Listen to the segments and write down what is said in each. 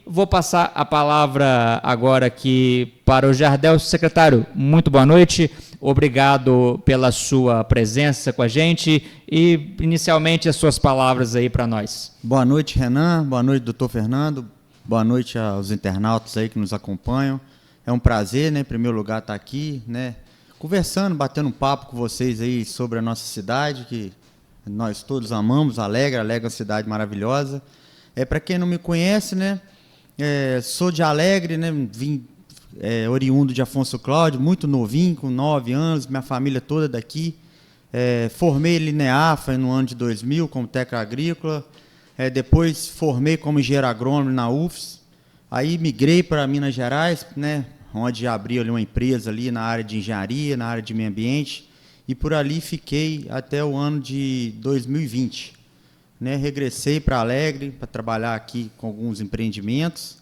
vou passar a palavra agora aqui para o Jardel. Secretário, muito boa noite, obrigado pela sua presença com a gente e, inicialmente, as suas palavras aí para nós. Boa noite, Renan, boa noite, doutor Fernando, boa noite aos internautas aí que nos acompanham. É um prazer, né, em primeiro lugar, estar aqui, né, conversando, batendo um papo com vocês aí sobre a nossa cidade, que nós todos amamos, Alegre é uma cidade maravilhosa. Para quem não me conhece, né, sou de Alegre, né, vim oriundo de Afonso Cláudio, muito novinho, com 9 anos, minha família toda daqui. Formei em Lineafa no ano de 2000 como técnico agrícola, depois formei como engenheiro agrônomo na UFS, aí migrei para Minas Gerais, né, onde abri ali uma empresa ali na área de engenharia, na área de meio ambiente, e por ali fiquei até o ano de 2020. Né, regressei para Alegre para trabalhar aqui com alguns empreendimentos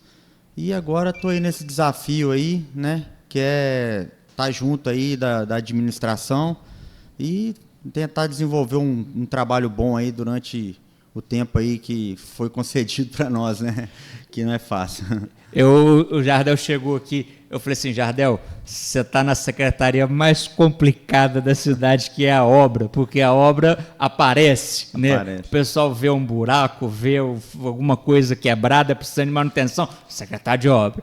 e agora estou aí nesse desafio aí, né, que é estar junto aí da administração e tentar desenvolver um trabalho bom aí durante o tempo aí que foi concedido para nós, né, que não é fácil. O Jardel chegou aqui, eu falei assim, Jardel, você está na secretaria mais complicada da cidade, que é a obra, porque a obra aparece, né? O pessoal vê um buraco, vê alguma coisa quebrada, precisando de manutenção, secretário de obra.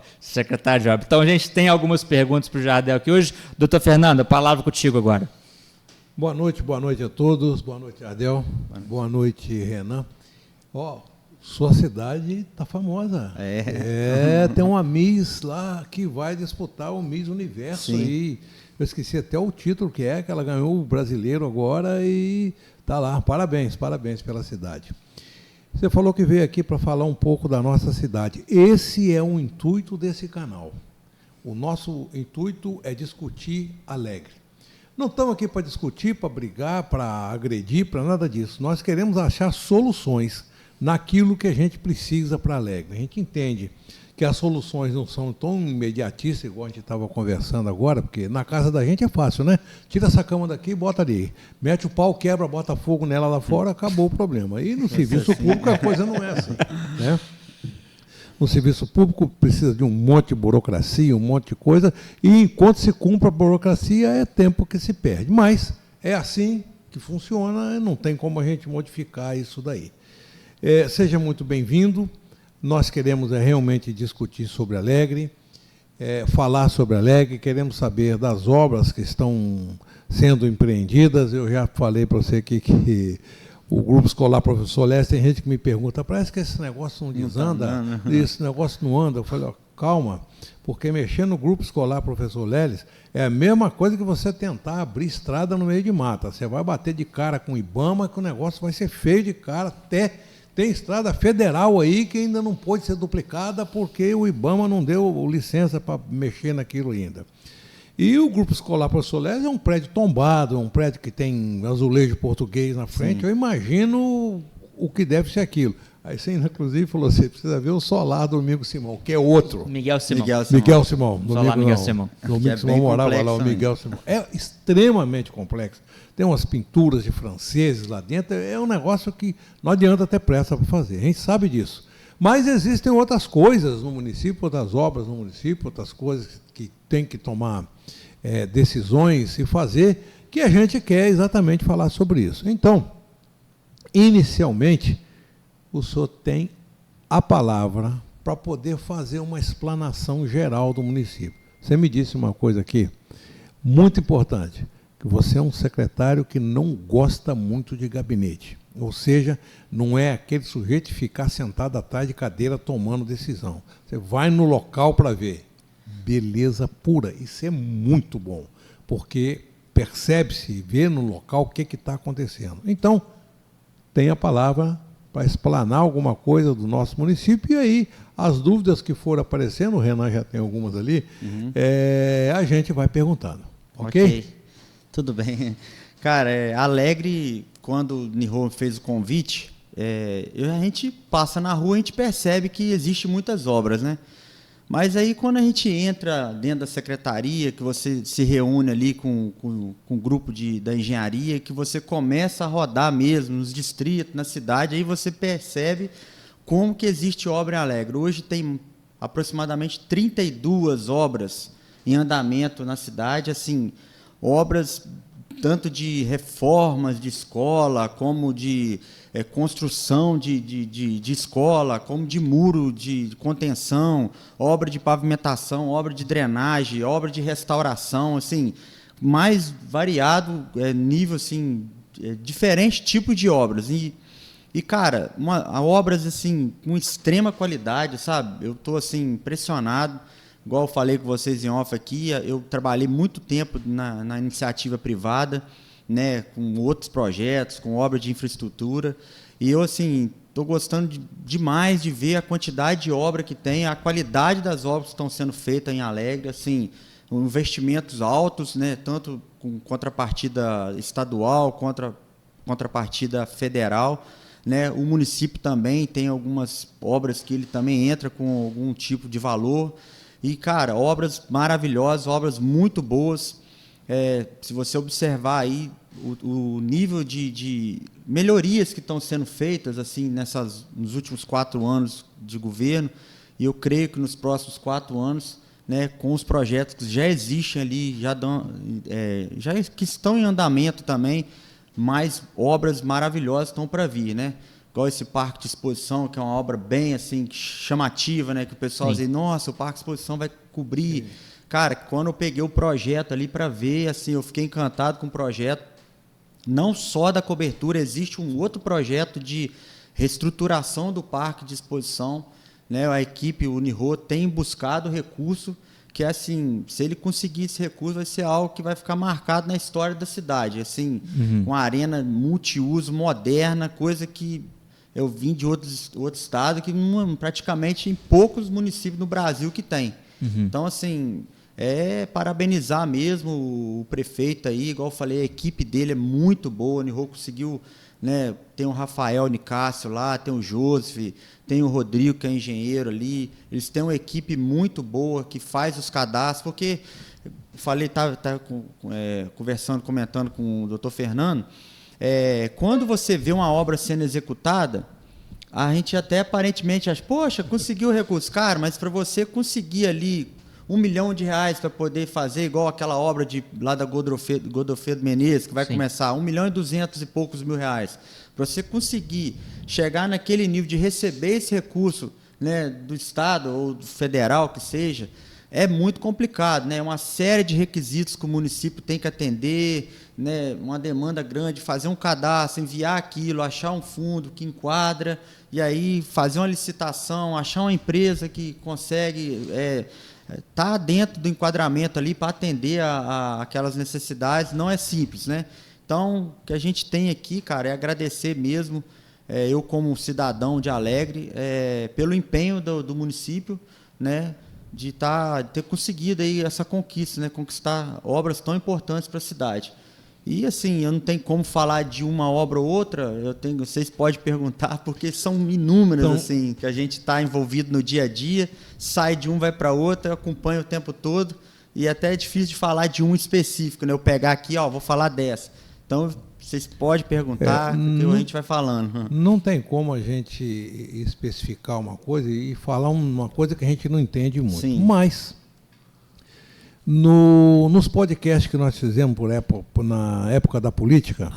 Então a gente tem algumas perguntas para o Jardel aqui hoje. Doutor Fernando, a palavra contigo agora. Boa noite a todos, boa noite, Jardel, boa noite, Renan. Sua cidade está famosa. Tem uma Miss lá que vai disputar o Miss Universo. Sim. Aí. Eu esqueci até o título que ela ganhou o brasileiro agora e está lá. Parabéns pela cidade. Você falou que veio aqui para falar um pouco da nossa cidade. Esse é o intuito desse canal. O nosso intuito é discutir Alegre. Não estamos aqui para discutir, para brigar, para agredir, para nada disso. Nós queremos achar soluções naquilo que a gente precisa para Alegre. A gente entende que as soluções não são tão imediatistas, igual a gente estava conversando agora, porque na casa da gente é fácil, né? Tira essa cama daqui e bota ali. Mete o pau, quebra, bota fogo nela lá fora, acabou o problema. E no serviço público a coisa não é assim, né? No serviço público precisa de um monte de burocracia, um monte de coisa, e enquanto se cumpre a burocracia é tempo que se perde. Mas é assim que funciona, não tem como a gente modificar isso daí. Seja muito bem-vindo. Nós queremos realmente discutir sobre Alegre, falar sobre Alegre, queremos saber das obras que estão sendo empreendidas. Eu já falei para você aqui que o Grupo Escolar Professor Leste, tem gente que me pergunta, parece que esse negócio não desanda, esse negócio não anda. Eu falei, calma, porque mexer no Grupo Escolar Professor Leles é a mesma coisa que você tentar abrir estrada no meio de mata. Você vai bater de cara com o IBAMA, que o negócio vai ser feio de cara até... Tem estrada federal aí que ainda não pode ser duplicada porque o IBAMA não deu licença para mexer naquilo ainda. E o Grupo Escolar Professor Leles é um prédio tombado, é um prédio que tem azulejo português na frente. Sim. Eu imagino o que deve ser aquilo. Aí você, inclusive, falou assim, precisa ver o solar do Domingos Simão, que é outro. Miguel Simão. Miguel Simão. Miguel Simão. Domingos Simão morava lá, o Miguel Simão. É extremamente complexo. Tem umas pinturas de franceses lá dentro. É um negócio que não adianta ter pressa para fazer. A gente sabe disso. Mas existem outras coisas no município, outras obras no município, outras coisas que tem que tomar decisões e fazer, que a gente quer exatamente falar sobre isso. Então, inicialmente, o senhor tem a palavra para poder fazer uma explanação geral do município. Você me disse uma coisa aqui, muito importante, que você é um secretário que não gosta muito de gabinete. Ou seja, não é aquele sujeito que ficar sentado atrás de cadeira tomando decisão. Você vai no local para ver. Beleza pura. Isso é muito bom, porque percebe-se, vê no local o que está acontecendo. Então, tem a palavra para explanar alguma coisa do nosso município, e aí as dúvidas que forem aparecendo, o Renan já tem algumas ali, a gente vai perguntando. Ok? Tudo bem. Cara, Alegre, quando o Nihô fez o convite, a gente passa na rua, a gente percebe que existem muitas obras, né? Mas aí quando a gente entra dentro da secretaria, que você se reúne ali com o grupo da engenharia, que você começa a rodar mesmo nos distritos, na cidade, aí você percebe como que existe obra em Alegre. Hoje tem aproximadamente 32 obras em andamento na cidade, assim, obras tanto de reformas de escola, como de construção de escola, como de muro de contenção, obra de pavimentação, obra de drenagem, obra de restauração, assim, mais variado nível, assim, diferente tipo de obras. E cara, obras assim, com extrema qualidade, sabe? Eu estou assim, impressionado. Igual eu falei com vocês em off aqui, eu trabalhei muito tempo na iniciativa privada, né, com outros projetos, com obras de infraestrutura, e eu assim estou gostando demais de ver a quantidade de obra que tem, a qualidade das obras que estão sendo feitas em Alegre, assim, investimentos altos, né, tanto com contrapartida estadual, contrapartida federal, né, o município também tem algumas obras que ele também entra com algum tipo de valor. E, cara, obras maravilhosas, obras muito boas. Se você observar aí o nível de melhorias que estão sendo feitas assim, nos últimos 4 anos de governo, e eu creio que nos próximos 4 anos, né, com os projetos que já existem ali, já que estão em andamento também, mais obras maravilhosas estão para vir, né? Igual esse parque de exposição, que é uma obra bem assim chamativa, né? Que o pessoal diz, nossa, o parque de exposição vai cobrir. Sim. Cara, quando eu peguei o projeto ali para ver, assim, eu fiquei encantado com o projeto. Não só da cobertura, existe um outro projeto de reestruturação do parque de exposição, né? A equipe, o Unirô, tem buscado recurso que, assim, se ele conseguir esse recurso, vai ser algo que vai ficar marcado na história da cidade. Assim, uma arena multiuso, moderna, coisa que eu vim de outro estado, que praticamente em poucos municípios no Brasil que tem. Então, assim, parabenizar mesmo o prefeito aí, igual eu falei, a equipe dele é muito boa, o Unirô conseguiu, né, tem o Rafael Nicásio lá, tem o Joseph, tem o Rodrigo, que é engenheiro ali, eles têm uma equipe muito boa que faz os cadastros, porque eu falei, comentando com o doutor Fernando, quando você vê uma obra sendo executada, a gente até aparentemente acha, poxa, conseguiu o recurso, cara, mas para você conseguir ali R$1 milhão para poder fazer igual aquela obra lá da Godofredo Menezes, que vai começar, 1.200.000 e poucos mil reais. Para você conseguir chegar naquele nível de receber esse recurso, né, do Estado ou do federal, que seja, é muito complicado, né? Uma série de requisitos que o município tem que atender, né? Uma demanda grande, fazer um cadastro, enviar aquilo, achar um fundo que enquadra, e aí fazer uma licitação, achar uma empresa que consegue tá dentro do enquadramento ali para atender aquelas necessidades, não é simples, né? Então, o que a gente tem aqui, cara, é agradecer mesmo, eu como cidadão de Alegre, pelo empenho do município, né, de ter conseguido aí essa conquista, né, conquistar obras tão importantes para a cidade. E assim, eu não tenho como falar de uma obra ou outra, vocês podem perguntar, porque são inúmeras, então, assim, que a gente está envolvido no dia a dia, sai de um, vai para outro, eu acompanho o tempo todo, e até é difícil de falar de um específico, né? Eu pegar aqui, vou falar dessa. Então, vocês podem perguntar, que a gente vai falando. Não tem como a gente especificar uma coisa e falar uma coisa que a gente não entende muito. Sim. Mas, nos podcasts que nós fizemos na época da política,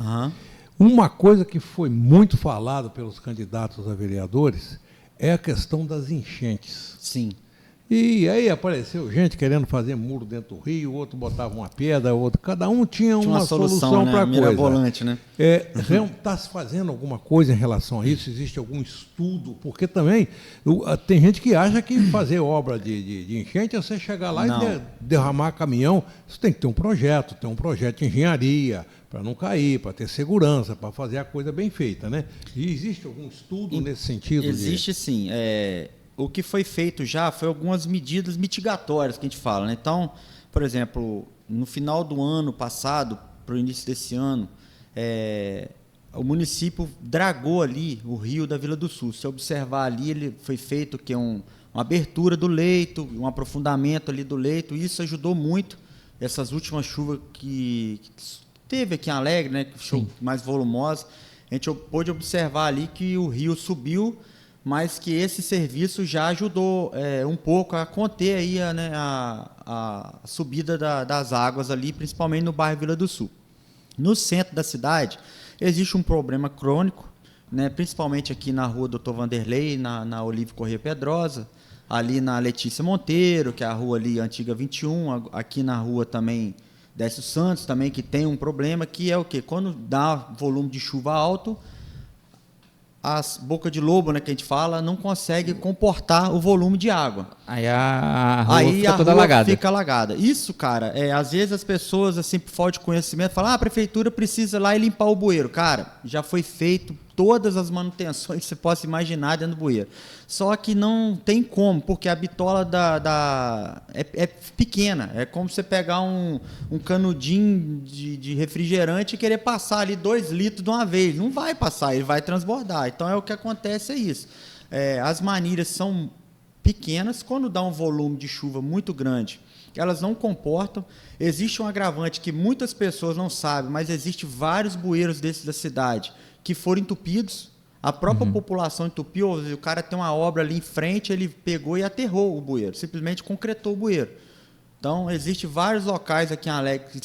uma coisa que foi muito falada pelos candidatos a vereadores é a questão das enchentes. Sim. E aí apareceu gente querendo fazer muro dentro do rio, outro botava uma pedra, outro, cada um tinha uma solução, né, para a coisa. Mirabolante, né? Está se fazendo alguma coisa em relação a isso? Existe algum estudo? Porque também tem gente que acha que fazer obra de enchente é você chegar lá e derramar caminhão. Isso tem que ter um projeto de engenharia, para não cair, para ter segurança, para fazer a coisa bem feita, né? E existe algum estudo nesse sentido? Existe sim. O que foi feito já foi algumas medidas mitigatórias que a gente fala, né? Então, por exemplo, no final do ano passado, para o início desse ano, o município dragou ali o rio da Vila do Sul. Se observar ali, ele foi feito uma abertura do leito, um aprofundamento ali do leito, e isso ajudou muito essas últimas chuvas que teve aqui em Alegre, né? Que foi mais volumosa. A gente pôde observar ali que o rio subiu, mas que esse serviço já ajudou um pouco a conter aí a subida das águas ali, principalmente no bairro Vila do Sul. No centro da cidade, existe um problema crônico, né, principalmente aqui na rua Dr. Vanderlei, na Olívio Corrêa Pedrosa, ali na Letícia Monteiro, que é a rua ali antiga 21, aqui na rua também Décio Santos, também, que tem um problema, que é o quê? Quando dá volume de chuva alto, as bocas de lobo, né, que a gente fala, não consegue comportar o volume de água. Aí a rua fica toda alagada. Fica alagada. Isso, cara, às vezes as pessoas, assim, por falta de conhecimento, falam, a prefeitura precisa ir lá e limpar o bueiro. Cara, já foi feito todas as manutenções que você possa imaginar dentro do bueiro. Só que não tem como, porque a bitola é pequena. É como você pegar um canudinho de refrigerante e querer passar ali 2 litros de uma vez. Não vai passar, ele vai transbordar. Então, o que acontece é isso. As manilhas são pequenas, quando dá um volume de chuva muito grande, elas não comportam. Existe um agravante que muitas pessoas não sabem, mas existe vários bueiros desses da cidade que foram entupidos. A própria população entupiu, o cara tem uma obra ali em frente, ele pegou e aterrou o bueiro, simplesmente concretou o bueiro. Então, existem vários locais aqui em Alegre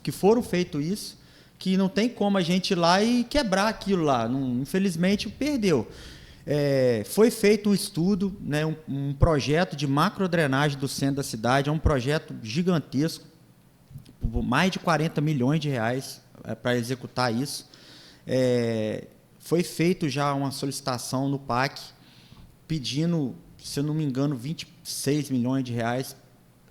que foram feitos isso, que não tem como a gente ir lá e quebrar aquilo lá. Não, infelizmente, perdeu. Foi feito um estudo, né, um projeto de macrodrenagem do centro da cidade, é um projeto gigantesco, mais de 40 milhões de reais para executar isso. Foi feito já uma solicitação no PAC, pedindo, se eu não me engano, 26 milhões de reais,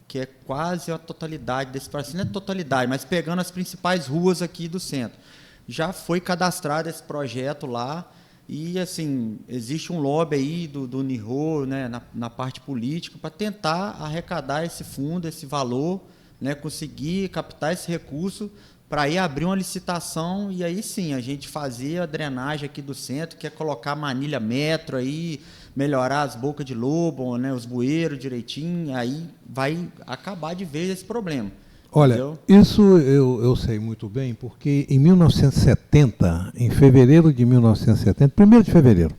que é quase a totalidade desse projeto. Não é totalidade, mas pegando as principais ruas aqui do centro. Já foi cadastrado esse projeto lá, e assim, existe um lobby aí do NIRO, né, na parte política, para tentar arrecadar esse fundo, esse valor, né, conseguir captar esse recurso para ir abrir uma licitação e aí sim a gente fazer a drenagem aqui do centro, que é colocar manilha metro aí, melhorar as bocas de lobo, né, os bueiros direitinho, aí vai acabar de vez esse problema. Olha, entendeu? Isso eu sei muito bem, porque em 1970, em fevereiro de 1970, 1º de fevereiro,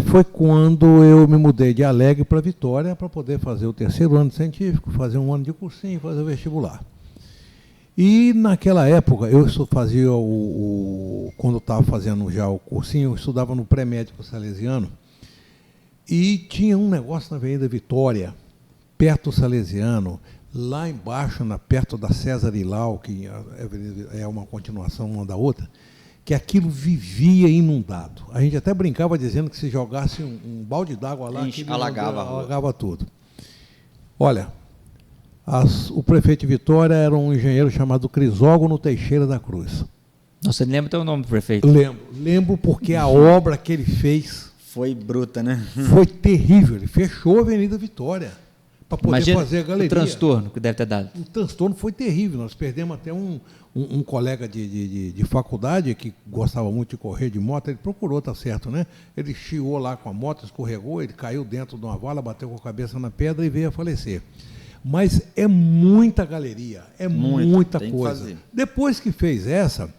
foi quando eu me mudei de Alegre para Vitória para poder fazer o 3º ano científico, fazer um ano de cursinho, fazer o vestibular. E naquela época, eu fazia quando eu estava fazendo já o cursinho, eu estudava no pré-médico salesiano, e tinha um negócio na Avenida Vitória, perto do Salesiano, lá embaixo, perto da César Ilau, que é uma continuação uma da outra, que aquilo vivia inundado. A gente até brincava dizendo que se jogasse um balde d'água lá, alagava tudo. Olha, o prefeito de Vitória era um engenheiro chamado Crisógono Teixeira da Cruz. Você lembra o teu nome, prefeito? Lembro porque a obra que ele fez foi bruta, né? Foi terrível. Ele fechou a Avenida Vitória para poder fazer a galeria. O transtorno que deve ter dado. O transtorno foi terrível. Nós perdemos até um colega de faculdade que gostava muito de correr de moto. Ele procurou, tá certo, né? Ele chiou lá com a moto, escorregou, ele caiu dentro de uma vala, bateu com a cabeça na pedra e veio a falecer. Mas é muita galeria, é muita coisa. Depois que fez essa,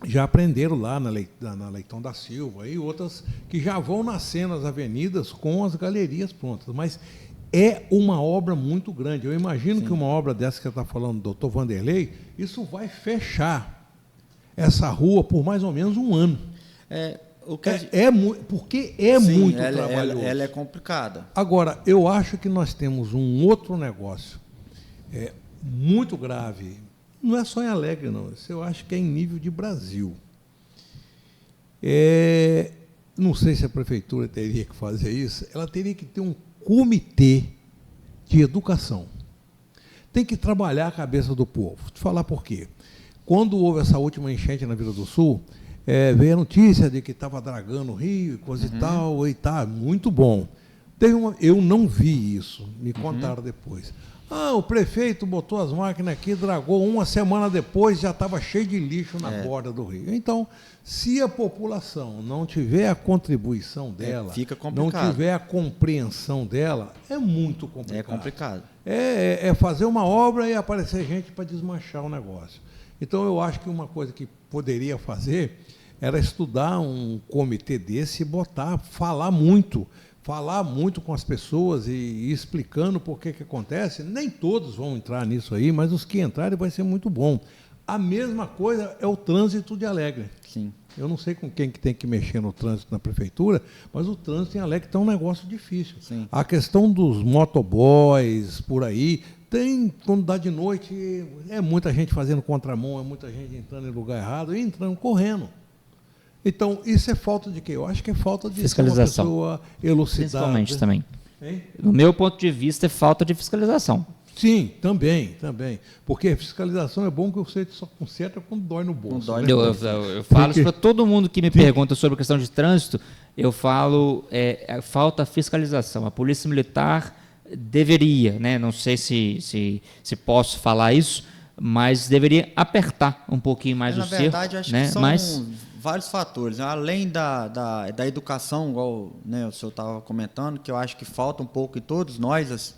já aprenderam lá na Leitão da Silva e outras que já vão nascendo as avenidas com as galerias prontas. Mas é uma obra muito grande. Eu imagino que uma obra dessa que você está falando, doutor Vanderlei, isso vai fechar essa rua por mais ou menos um ano. Porque é muito trabalhoso. Ela é complicada. Agora, eu acho que nós temos um outro negócio muito grave. Não é só em Alegre, não. Isso eu acho que é em nível de Brasil. Não sei se a prefeitura teria que fazer isso. Ela teria que ter um comitê de educação. Tem que trabalhar a cabeça do povo. Vou te falar por quê. Quando houve essa última enchente na Vila do Sul, veio a notícia de que estava dragando o rio, coisa e tal, e tá muito bom. Eu não vi isso, me contaram depois. O prefeito botou as máquinas aqui, dragou, uma semana depois já estava cheio de lixo na borda do rio. Então, se a população não tiver a contribuição dela, fica complicado. Não tiver a compreensão dela, é muito complicado. É complicado. É fazer uma obra e aparecer gente para desmanchar o negócio. Então, eu acho que uma coisa que poderia fazer era estudar um comitê desse e falar muito com as pessoas e explicando por que acontece. Nem todos vão entrar nisso aí, mas os que entrarem vai ser muito bom. A mesma coisa é o trânsito de Alegre. Sim. Eu não sei com quem que tem que mexer no trânsito na prefeitura, mas o trânsito em Alegre está um negócio difícil. Sim. A questão dos motoboys por aí, quando dá de noite, é muita gente fazendo contramão, é muita gente entrando em lugar errado e entrando correndo. Então, isso é falta de quê? Eu acho que é falta de fiscalização. Uma pessoa elucidada. Principalmente também. Hein? No meu ponto de vista, é falta de fiscalização. Sim, também. Porque a fiscalização é bom que você só conserta quando dói no bolso. Não dói, né? Eu falo isso para todo mundo que me pergunta sobre a questão de trânsito, eu falo, falta fiscalização. A Polícia Militar deveria, né, não sei se posso falar isso, mas deveria apertar um pouquinho mais o cerco. Na verdade, acho né, que são vários fatores. Além da educação, igual, né, o senhor estava comentando, que eu acho que falta um pouco em todos nós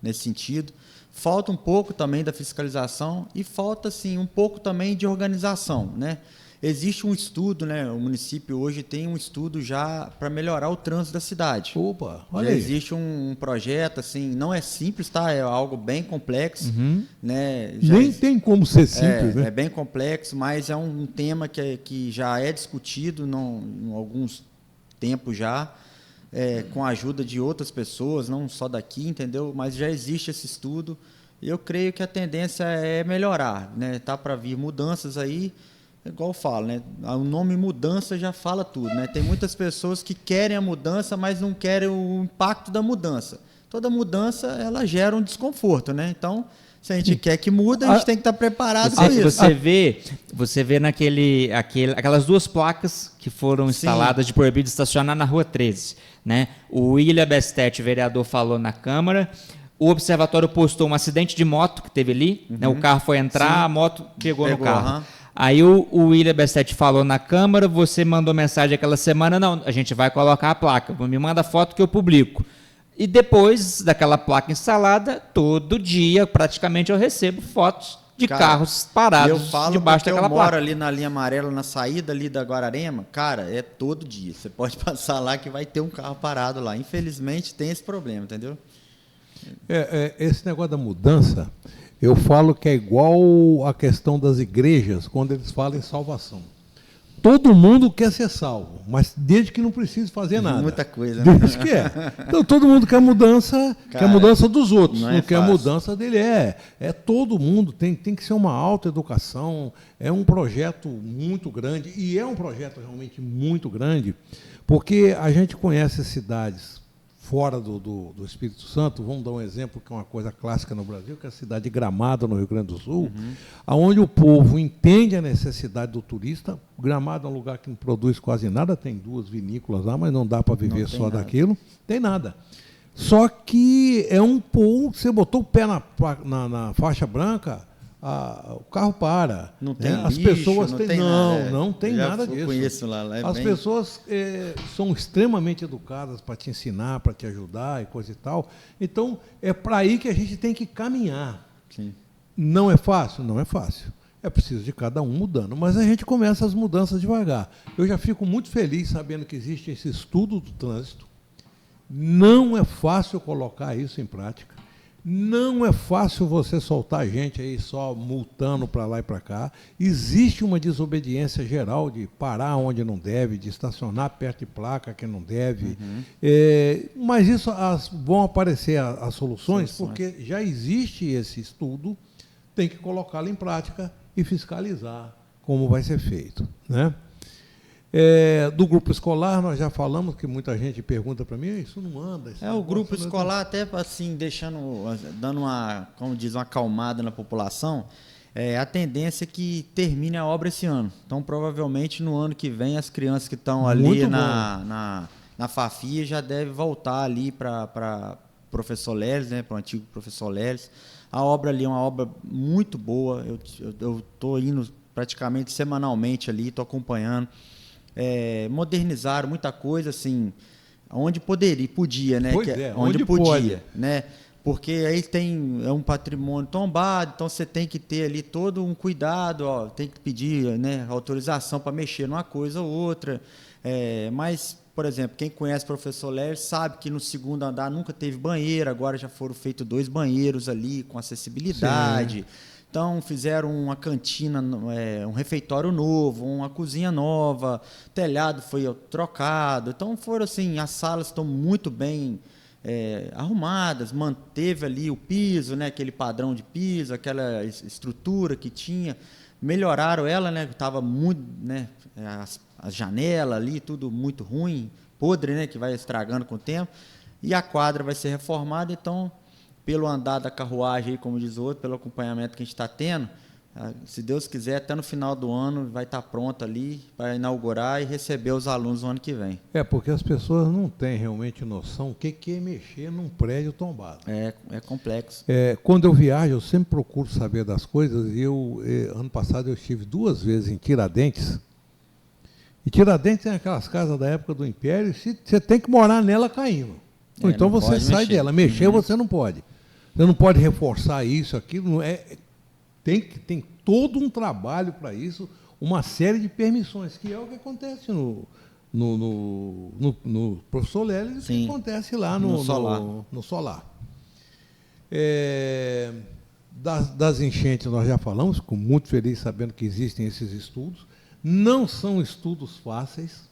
nesse sentido. Falta um pouco também da fiscalização e falta, sim, um pouco também de organização, né? Existe um estudo, né? O município hoje tem um estudo já para melhorar o trânsito da cidade. Opa, olha já aí. Existe um projeto, assim, não é simples, tá? É algo bem complexo, né? Nem tem como ser simples, né? É bem complexo, mas é um tema que já é discutido em alguns tempos já. Com a ajuda de outras pessoas, não só daqui, entendeu? Mas já existe esse estudo e eu creio que a tendência é melhorar, né? Tá para vir mudanças aí, igual eu falo, né? O nome mudança já fala tudo, né? Tem muitas pessoas que querem a mudança, mas não querem o impacto da mudança. Toda mudança, ela gera um desconforto, né? Então, se a gente quer que mude, a gente tem que estar preparado para isso. Você vê aquelas duas placas que foram instaladas de proibido estacionar na Rua 13. Né? O William Bestete, vereador, falou na Câmara. O Observatório postou um acidente de moto que teve ali. Né? O carro foi entrar, a moto pegou no carro. Aí o William Bestete falou na Câmara, você mandou mensagem aquela semana, não, a gente vai colocar a placa. Me manda foto que eu publico. E depois daquela placa instalada, todo dia, praticamente, eu recebo fotos de carros parados debaixo daquela placa. Eu moro ali na linha amarela, na saída ali da Guararema, cara, é todo dia. Você pode passar lá que vai ter um carro parado lá. Infelizmente, tem esse problema, entendeu? Esse negócio da mudança, eu falo que é igual a questão das igrejas, quando eles falam em salvação. Todo mundo quer ser salvo, mas desde que não precise fazer nada. Muita coisa, né? Desde que Então, todo mundo quer mudança, quer mudança dos outros, não quer a mudança dele. Todo mundo, tem que ser uma autoeducação, é um projeto muito grande, e é um projeto realmente muito grande, porque a gente conhece cidades fora do Espírito Santo. Vamos dar um exemplo que é uma coisa clássica no Brasil, que é a cidade de Gramado, no Rio Grande do Sul, onde o povo entende a necessidade do turista. Gramado é um lugar que não produz quase nada, tem 2 vinícolas lá, mas não dá para viver só daquilo, tem nada. Só que é um povo, você botou o pé na faixa branca, o carro para. Não tem as lixo, pessoas não tem nada disso. Conheço lá as pessoas são extremamente educadas para te ensinar, para te ajudar e coisa e tal. Então, é para aí que a gente tem que caminhar. Sim. Não é fácil? Não é fácil. É preciso de cada um mudando. Mas a gente começa as mudanças devagar. Eu já fico muito feliz sabendo que existe esse estudo do trânsito. Não é fácil colocar isso em prática. Não é fácil você soltar gente aí só multando para lá e para cá. Existe uma desobediência geral de parar onde não deve, de estacionar perto de placa que não deve. Mas isso vão aparecer as soluções, porque já existe esse estudo, tem que colocá-lo em prática e fiscalizar como vai ser feito, né? Do grupo escolar, nós já falamos, que muita gente pergunta para mim, isso não anda. O grupo escolar, até assim, dando uma acalmada na população, a tendência é que termine a obra esse ano. Então, provavelmente, no ano que vem, as crianças que estão ali na Fafia já devem voltar ali para Professor Leles, né, para o antigo Professor Leles. A obra ali é uma obra muito boa, eu estou indo praticamente semanalmente ali, estou acompanhando. Modernizaram muita coisa, assim, onde podia, né? Onde podia, né? porque aí é um patrimônio tombado, então você tem que ter ali todo um cuidado, ó, tem que pedir, né, autorização para mexer numa coisa ou outra. Mas, por exemplo, quem conhece o professor Léo sabe que no segundo andar nunca teve banheiro, agora já foram feitos 2 banheiros ali com acessibilidade. Sim. Então, fizeram uma cantina, um refeitório novo, uma cozinha nova, telhado foi trocado. Então, foram assim, as salas estão muito bem arrumadas, manteve ali o piso, né, aquele padrão de piso, aquela estrutura que tinha, melhoraram ela, né, estava muito, né, as janelas ali, tudo muito ruim, podre, né, que vai estragando com o tempo, e a quadra vai ser reformada, então, pelo andar da carruagem, como diz o outro, pelo acompanhamento que a gente está tendo, se Deus quiser, até no final do ano vai estar pronto ali para inaugurar e receber os alunos no ano que vem. Porque as pessoas não têm realmente noção o que é mexer num prédio tombado. É complexo. Quando eu viajo, eu sempre procuro saber das coisas, e ano passado eu estive 2 vezes em Tiradentes, e Tiradentes tem aquelas casas da época do Império, você tem que morar nela caindo. Ou então você sai dela. Mexer você não pode. Você não pode reforçar isso, aquilo, tem todo um trabalho para isso, uma série de permissões, que é o que acontece no professor Lélio, e o que acontece lá no solar. Das enchentes nós já falamos, fico muito feliz sabendo que existem esses estudos. Não são estudos fáceis,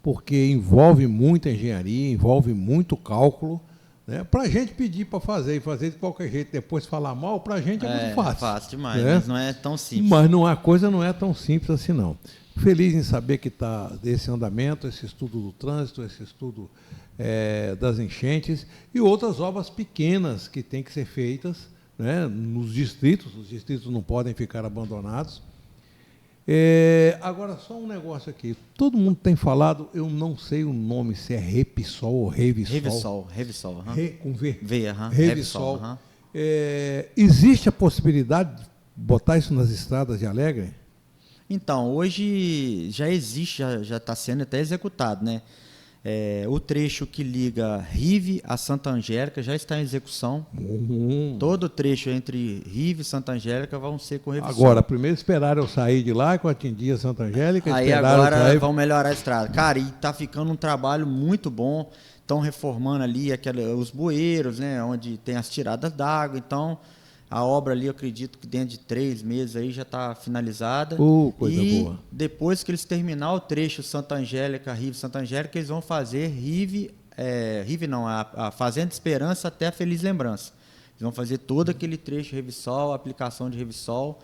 porque envolve muita engenharia, envolve muito cálculo. Né? Para a gente pedir para fazer de qualquer jeito, depois falar mal, para a gente é muito fácil. É fácil demais, né? Mas não é tão simples. Mas a coisa não é tão simples assim, não. Feliz em saber que está esse andamento, esse estudo do trânsito, esse estudo das enchentes e outras obras pequenas que têm que ser feitas, né, nos distritos. Os distritos não podem ficar abandonados. Agora, só um negócio aqui. Todo mundo tem falado, eu não sei o nome, se é Repisol ou Revisol. Revisol. Com V. Revisol. Existe a possibilidade de botar isso nas estradas de Alegre? Então, hoje já existe, já está sendo até executado, né? O trecho que liga Rive a Santa Angélica já está em execução. Todo o trecho entre Rive e Santa Angélica vão ser com revisão. Agora, primeiro esperaram eu sair de lá, que eu atendi a Santa Angélica. Aí agora vão melhorar a estrada. Cara, e está ficando um trabalho muito bom. Estão reformando ali os bueiros, né, onde tem as tiradas d'água. Então, a obra ali, eu acredito que dentro de 3 meses aí já está finalizada. Coisa boa. Depois que eles terminar o trecho Santa Angélica, Rive Santa Angélica, eles vão fazer a Fazenda Esperança até a Feliz Lembrança. Eles vão fazer todo aquele trecho Revisol, a aplicação de Revisol.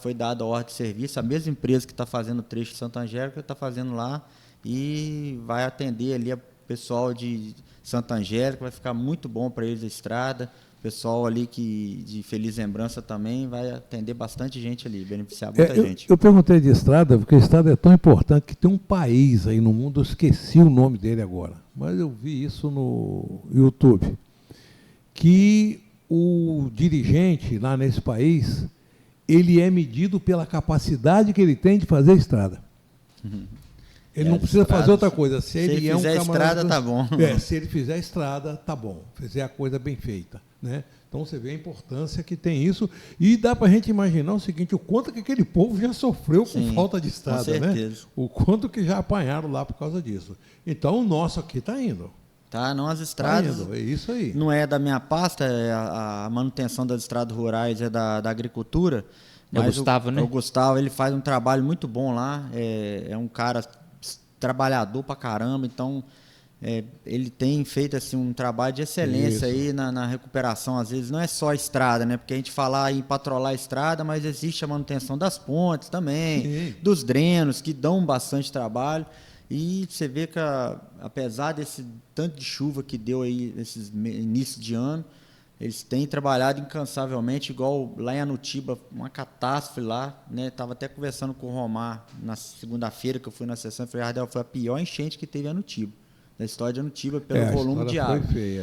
Foi dada a ordem de serviço. A mesma empresa que está fazendo o trecho Santa Angélica está fazendo lá e vai atender ali o pessoal de Santa Angélica. Vai ficar muito bom para eles a estrada. O pessoal ali de Feliz Lembrança também vai atender bastante gente ali, beneficiar muita gente. Eu perguntei de estrada, porque a estrada é tão importante que tem um país aí no mundo, eu esqueci o nome dele agora, mas eu vi isso no YouTube, que o dirigente lá nesse país, ele é medido pela capacidade que ele tem de fazer estrada. Ele não precisa fazer outra coisa. Se ele fizer estrada, tá bom. Se ele fizer estrada, tá bom. Fizer a coisa bem feita. Né? Então você vê a importância que tem isso. E dá para a gente imaginar o seguinte, o quanto que aquele povo já sofreu com falta de estrada. Com certeza. Né? O quanto que já apanharam lá por causa disso. Então o nosso aqui está indo. Tá, não as estradas. Tá indo, é isso aí. Não é da minha pasta, a manutenção das estradas rurais é da agricultura. Mas o Gustavo, né? O Gustavo, ele faz um trabalho muito bom lá. É um cara trabalhador pra caramba, então ele tem feito assim, um trabalho de excelência aí na recuperação. Às vezes não é só a estrada, né? Porque a gente fala em patrolar a estrada, mas existe a manutenção das pontes também, dos drenos, que dão bastante trabalho. E você vê que, apesar desse tanto de chuva que deu aí nesse início de ano, eles têm trabalhado incansavelmente, igual lá em Anutiba, uma catástrofe lá, né? Estava até conversando com o Romar na segunda-feira que eu fui na sessão, eu falei, Ardel, foi a pior enchente que teve em Anutiba, da história de Anutiba, pelo volume de água.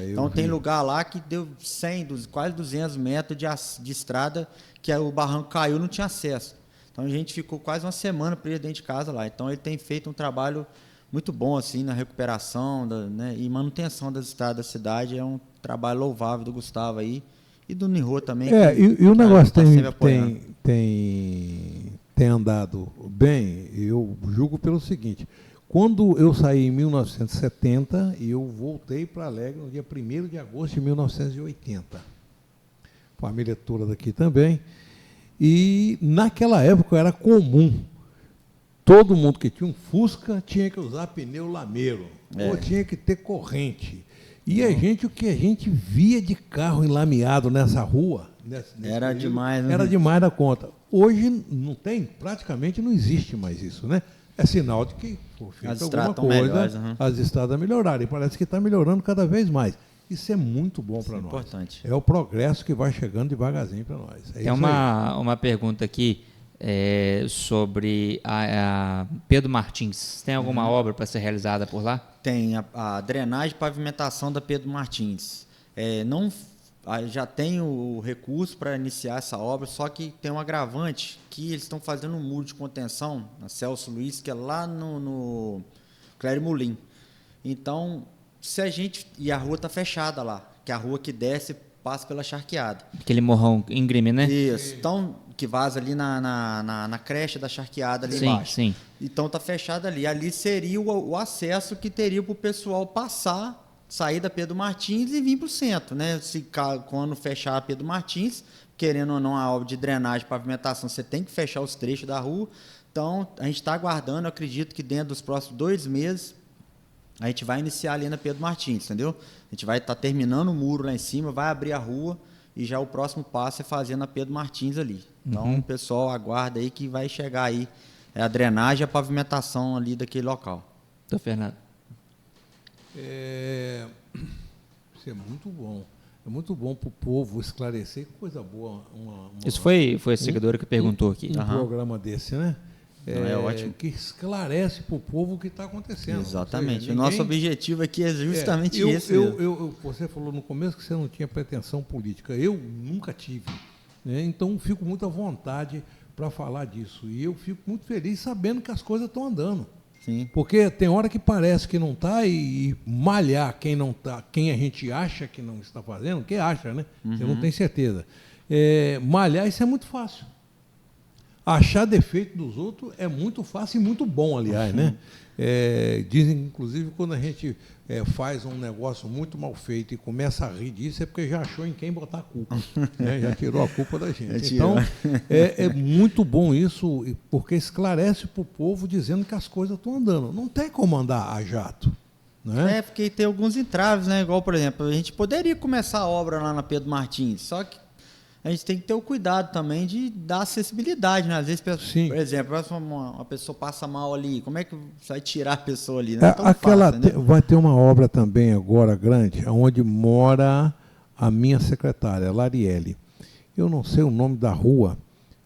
Então tem lugar lá que deu 100, quase 200 metros de estrada, que o barranco caiu, não tinha acesso. Então a gente ficou quase uma semana preso dentro de casa lá. Então ele tem feito um trabalho muito bom assim na recuperação, né, e manutenção das estradas da cidade. É um trabalho louvável do Gustavo aí e do Nirô também. E o negócio tem andado bem, eu julgo pelo seguinte: quando eu saí em 1970, eu voltei para Alegre no dia 1º de agosto de 1980. Família toda daqui também. E naquela época era comum. Todo mundo que tinha um Fusca tinha que usar pneu lameiro, ou tinha que ter corrente. E o que a gente via de carro enlameado nessa rua, era período, demais, né? Era demais da conta. Hoje não tem, praticamente não existe mais isso, né? É sinal de que foi feito alguma coisa, melhores, as estradas melhoraram. E parece que está melhorando cada vez mais. Isso é muito bom para nós. Importante. É o progresso que vai chegando devagarzinho para nós. Tem uma pergunta aqui sobre a Pedro Martins. Tem alguma obra para ser realizada por lá? Tem a drenagem e pavimentação da Pedro Martins. Já tem o recurso para iniciar essa obra, só que tem um agravante que eles estão fazendo um muro de contenção na Celso Luiz, que é lá no Clério Molim. Então, e a rua está fechada lá, que é a rua que desce passa pela charqueada. Aquele morrão íngreme, né? Isso. Então, que vaza ali na creche da charqueada ali embaixo. Sim. Então está fechado ali. Ali seria o acesso que teria para o pessoal sair da Pedro Martins e vir para o centro, né? Quando fechar a Pedro Martins, querendo ou não a obra de drenagem e pavimentação, você tem que fechar os trechos da rua. Então, a gente está aguardando, eu acredito que dentro dos próximos 2 meses, a gente vai iniciar ali na Pedro Martins, entendeu? A gente vai estar terminando o muro lá em cima, vai abrir a rua e já o próximo passo é fazer na Pedro Martins ali. Então, o pessoal aguarda aí que vai chegar aí a drenagem e a pavimentação ali daquele local. Doutor Fernando. Isso é muito bom. É muito bom para o povo esclarecer. Que coisa boa. Isso foi a seguidora que perguntou aqui. Um programa desse, né? É ótimo. Que esclarece para o povo o que está acontecendo. Exatamente. Seja, o nosso objetivo aqui é justamente esse. Você falou no começo que você não tinha pretensão política. Eu nunca tive. Né? Então, fico muito à vontade para falar disso. E eu fico muito feliz sabendo que as coisas estão andando. Sim. Porque tem hora que parece que não está e malhar quem não tá, quem a gente acha que não está fazendo, quem acha, né? Você não tem certeza. Malhar, isso é muito fácil. Achar defeito dos outros é muito fácil e muito bom, aliás, né? Dizem, inclusive, quando a gente faz um negócio muito mal feito e começa a rir disso, é porque já achou em quem botar a culpa. Né? Já tirou a culpa da gente. Então, é muito bom isso, porque esclarece para o povo dizendo que as coisas estão andando. Não tem como andar a jato. Né? Porque tem alguns entraves, né? Igual, por exemplo, a gente poderia começar a obra lá na Pedro Martins, só que a gente tem que ter o cuidado também de dar acessibilidade, né? Às vezes, Sim. Por exemplo, uma pessoa passa mal ali, como é que você vai tirar a pessoa ali? Não é tão fácil, vai ter uma obra também agora grande, onde mora a minha secretária, Larielle. Eu não sei o nome da rua.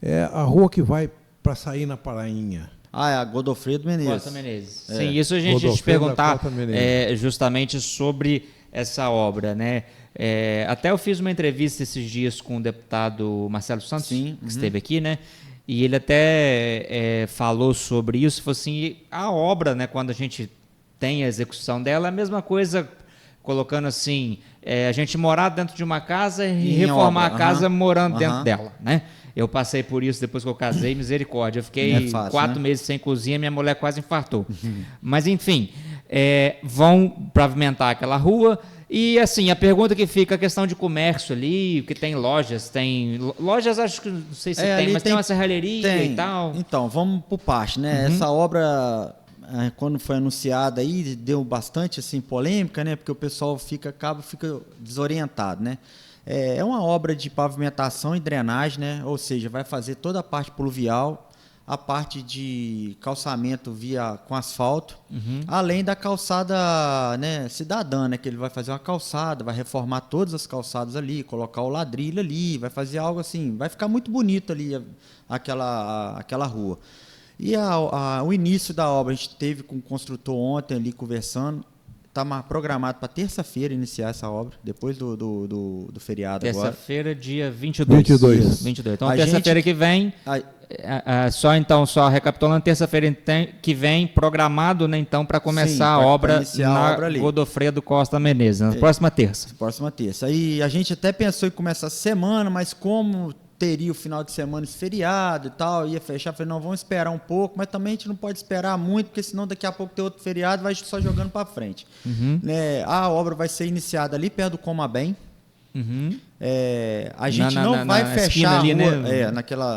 É a rua que vai para sair na Parainha. É a Godofredo Menezes. Costa Menezes. Sim, isso a gente ia te perguntar justamente sobre essa obra, né? Até eu fiz uma entrevista esses dias com o deputado Marcelo Santos, que esteve aqui, né? E ele até falou sobre isso, falou assim, a obra, né, quando a gente tem a execução dela, é a mesma coisa, colocando assim, a gente morar dentro de uma casa e reformar a casa morando dentro dela, né? Eu passei por isso depois que eu casei, misericórdia. Eu fiquei 4 meses sem cozinha, minha mulher quase infartou. Mas, enfim, vão pavimentar aquela rua. E, assim, a pergunta que fica, a questão de comércio ali, que tem lojas, acho que, não sei se tem, mas tem uma serralheria e tal. Então, vamos por parte, né? Essa obra, quando foi anunciada aí, deu bastante, assim, polêmica, né? Porque o pessoal fica desorientado, né? É uma obra de pavimentação e drenagem, né? Ou seja, vai fazer toda a parte pluvial, a parte de calçamento com asfalto, além da calçada, né, cidadã, né, que ele vai fazer uma calçada, vai reformar todas as calçadas ali, colocar o ladrilho ali, vai fazer algo assim, vai ficar muito bonito ali aquela rua. E o início da obra, a gente teve com o construtor ontem ali conversando, programado para terça-feira iniciar essa obra, depois do feriado agora. Terça-feira, dia 22. Então, terça-feira que vem, só recapitulando, terça-feira que vem, programado, né, então, para começar a obra na Godofredo Costa Menezes, na próxima terça. Próxima terça. Aí a gente até pensou em começar essa semana, mas como teria o final de semana esse feriado e tal, ia fechar, falei, não, vamos esperar um pouco, mas também a gente não pode esperar muito, porque senão daqui a pouco tem outro feriado, vai só jogando para frente. A obra vai ser iniciada ali perto do Comabem. A gente não vai fechar ali, a rua, né?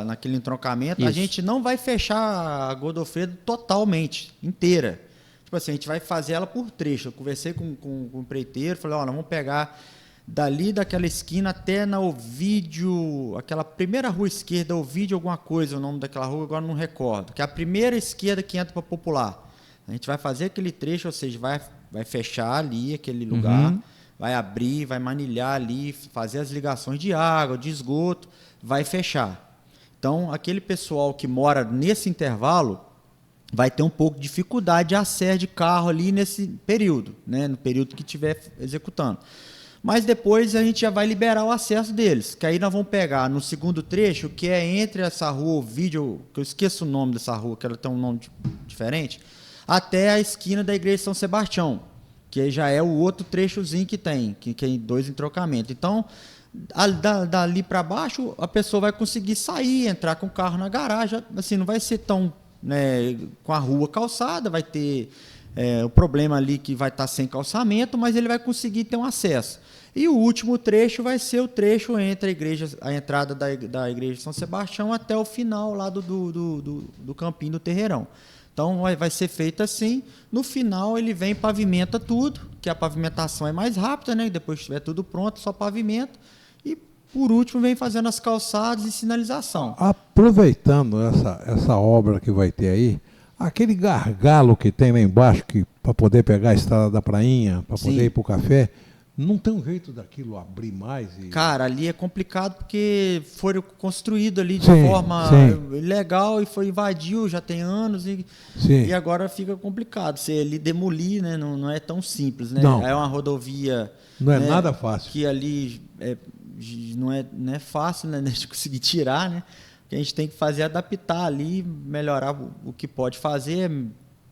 naquele entroncamento, Isso. a gente não vai fechar a Godofredo totalmente, inteira. Tipo assim, a gente vai fazer ela por trecho. Eu conversei com o empreiteiro, falei, nós vamos pegar dali daquela esquina até na Ovídio, aquela primeira rua esquerda, Ovídio alguma coisa, o nome daquela rua, agora não recordo, que é a primeira esquerda que entra para Popular. A gente vai fazer aquele trecho, ou seja, vai fechar ali aquele lugar, vai abrir, vai manilhar ali, fazer as ligações de água, de esgoto, vai fechar. Então, aquele pessoal que mora nesse intervalo vai ter um pouco de dificuldade de acesso de carro ali nesse período, né, no período que estiver executando. Mas depois a gente já vai liberar o acesso deles, que aí nós vamos pegar no segundo trecho, que é entre essa rua Ovídio, que eu esqueço o nome dessa rua, que ela tem um nome diferente, até a esquina da Igreja de São Sebastião, que aí já é o outro trechozinho que tem 2 entrocamentos. Então, dali para baixo, a pessoa vai conseguir sair, entrar com o carro na garagem, assim, não vai ser tão, né, com a rua calçada, vai ter o problema ali que vai estar sem calçamento, mas ele vai conseguir ter um acesso. E o último trecho vai ser o trecho entre a entrada da Igreja de São Sebastião até o final lá do campinho do Terreirão. Então vai ser feito assim. No final ele vem e pavimenta tudo, que a pavimentação é mais rápida, né? Depois que estiver tudo pronto, só pavimenta. E por último vem fazendo as calçadas e sinalização. Aproveitando essa obra que vai ter aí, aquele gargalo que tem lá embaixo, para poder pegar a estrada da prainha, para poder ir para o café, não tem um jeito daquilo abrir mais? Cara, ali é complicado porque foi construído ali de forma ilegal e foi invadiu, já tem anos e agora fica complicado. Você ali demolir, né, não é tão simples, né? Não. É uma rodovia... Não é nada fácil. Que ali não é fácil, né, de conseguir tirar, né? O que a gente tem que fazer é adaptar ali, melhorar o que pode fazer,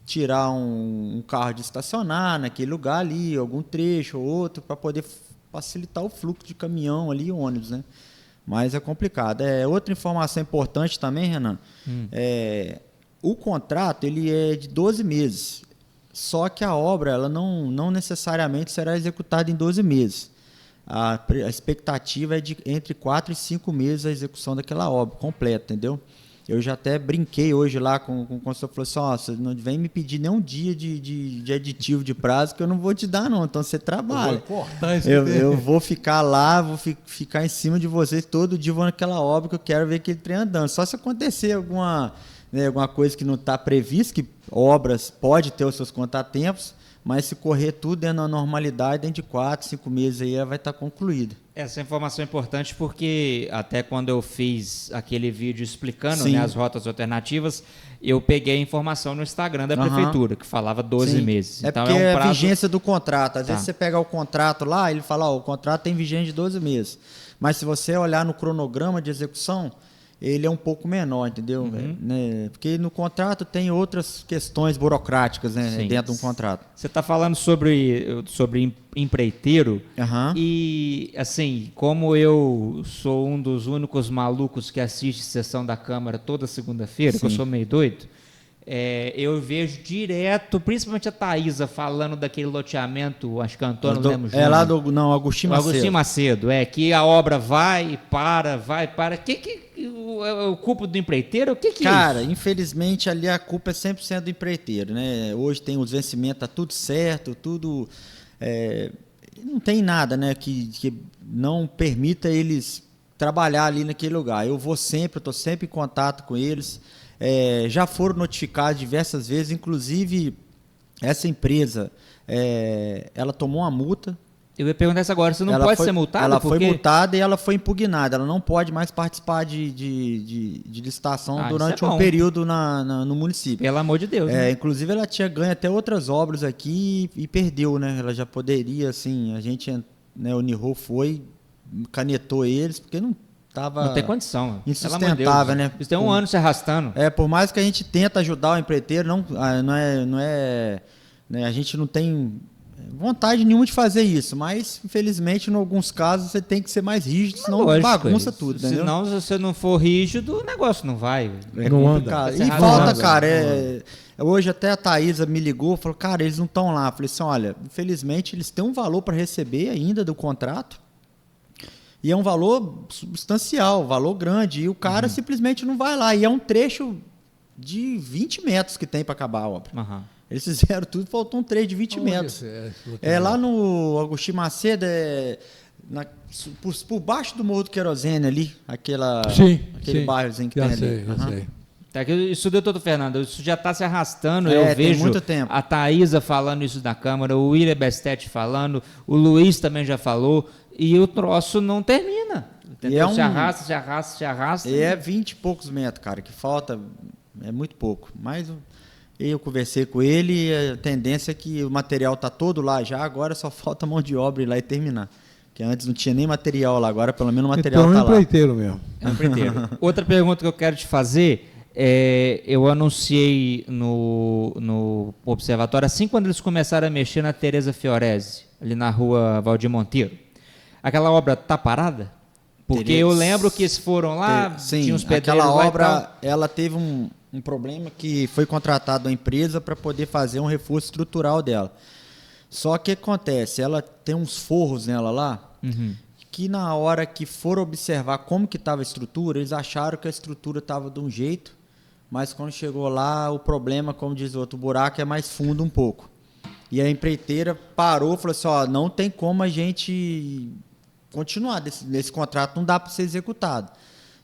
tirar um carro de estacionar naquele lugar ali, algum trecho ou outro, para poder facilitar o fluxo de caminhão ali e ônibus, né? Mas é complicado. Outra informação importante também, Renan, o contrato ele é de 12 meses, só que a obra ela não necessariamente será executada em 12 meses. A expectativa é de entre 4 e 5 meses a execução daquela obra completa, entendeu? Eu já até brinquei hoje lá com o consultor, falou assim, você não vem me pedir nem um dia de aditivo de prazo que eu não vou te dar não, então você trabalha. Eu vou ficar lá, vou ficar em cima de vocês todo dia, vou naquela obra que eu quero ver aquele trem andando. Só se acontecer alguma coisa que não está prevista, que obras pode ter os seus contratempos, mas se correr tudo dentro da normalidade, dentro de 4, 5 meses aí ela vai estar concluída. Essa informação é importante porque até quando eu fiz aquele vídeo explicando, né, as rotas alternativas, eu peguei a informação no Instagram da prefeitura, que falava 12 meses. Então, porque é a vigência do contrato. Às vezes você pega o contrato lá, ele fala, o contrato tem vigência de 12 meses. Mas se você olhar no cronograma de execução, ele é um pouco menor, entendeu? Né? Porque no contrato tem outras questões burocráticas, né, dentro de um contrato. Você está falando sobre empreiteiro e, assim, como eu sou um dos únicos malucos que assiste sessão da Câmara toda segunda-feira, que eu sou meio doido, eu vejo direto, principalmente a Thaísa falando daquele loteamento, acho que Antônio Lemos Júnior. É lá do Agostinho Macedo. Agostinho Macedo, que a obra vai, para. O culpa do empreiteiro? O que é isso? Cara, infelizmente ali a culpa é 100% do empreiteiro, né? Hoje tem os vencimentos, tá tudo certo, tudo... não tem nada, né, que não permita eles trabalhar ali naquele lugar. Eu estou sempre em contato com eles, já foram notificados diversas vezes, inclusive essa empresa, ela tomou uma multa Eu ia perguntar isso agora, você não pode ser multada? Ela foi multada e ela foi impugnada, ela não pode mais participar de licitação durante um período no município. Pelo amor de Deus. Né? Inclusive ela tinha ganho até outras obras aqui e perdeu, né? Ela já poderia, assim, a gente, né, o NIRO foi, canetou eles, porque não tem condição. Insustentável, né? Isso tem um ano se arrastando. Por mais que a gente tenta ajudar o empreiteiro, não é né, a gente não tem vontade nenhuma de fazer isso, mas infelizmente em alguns casos você tem que ser mais rígido, senão bagunça tudo, entendeu? Senão, se você não for rígido, o negócio não vai. Não anda. E falta, cara, hoje até a Thaisa me ligou, falou, cara, eles não estão lá. Eu falei assim, olha, infelizmente eles têm um valor para receber ainda do contrato, e é um valor substancial, valor grande, e o cara simplesmente não vai lá, e é um trecho de 20 metros que tem para acabar a obra. Eles fizeram tudo, faltou um trecho de 20 metros. Lá no Agostinho Macedo, por baixo do Morro do Querosene ali, aquele bairrozinho que tem ali. Sei. Isso deu todo, Fernando. Isso já está se arrastando. Eu vejo muito tempo. A Thaisa falando isso na Câmara, o William Bestetti falando, o Luiz também já falou, e o troço não termina. Entendeu? Se arrasta. E é 20 e poucos metros, cara, que falta, é muito pouco. Mas eu conversei com ele e a tendência é que o material está todo lá já, agora só falta mão de obra ir lá e terminar. Que antes não tinha nem material lá, agora pelo menos o material está lá. Então é um empreiteiro mesmo. É um empreiteiro. Outra pergunta que eu quero te fazer, eu anunciei no Observatório, assim quando eles começaram a mexer na Tereza Fiorese, ali na rua Valdir Monteiro. Aquela obra está parada? Porque eu lembro que eles foram lá, tinha uns pedreiros aquela lá obra, ela teve um problema que foi contratado a empresa para poder fazer um reforço estrutural dela. Só que acontece, ela tem uns forros nela lá, que na hora que foram observar como que estava a estrutura, eles acharam que a estrutura estava de um jeito, mas quando chegou lá, o problema, como diz o outro, o buraco é mais fundo um pouco. E a empreiteira parou e falou assim, não tem como a gente continuar nesse contrato, não dá para ser executado.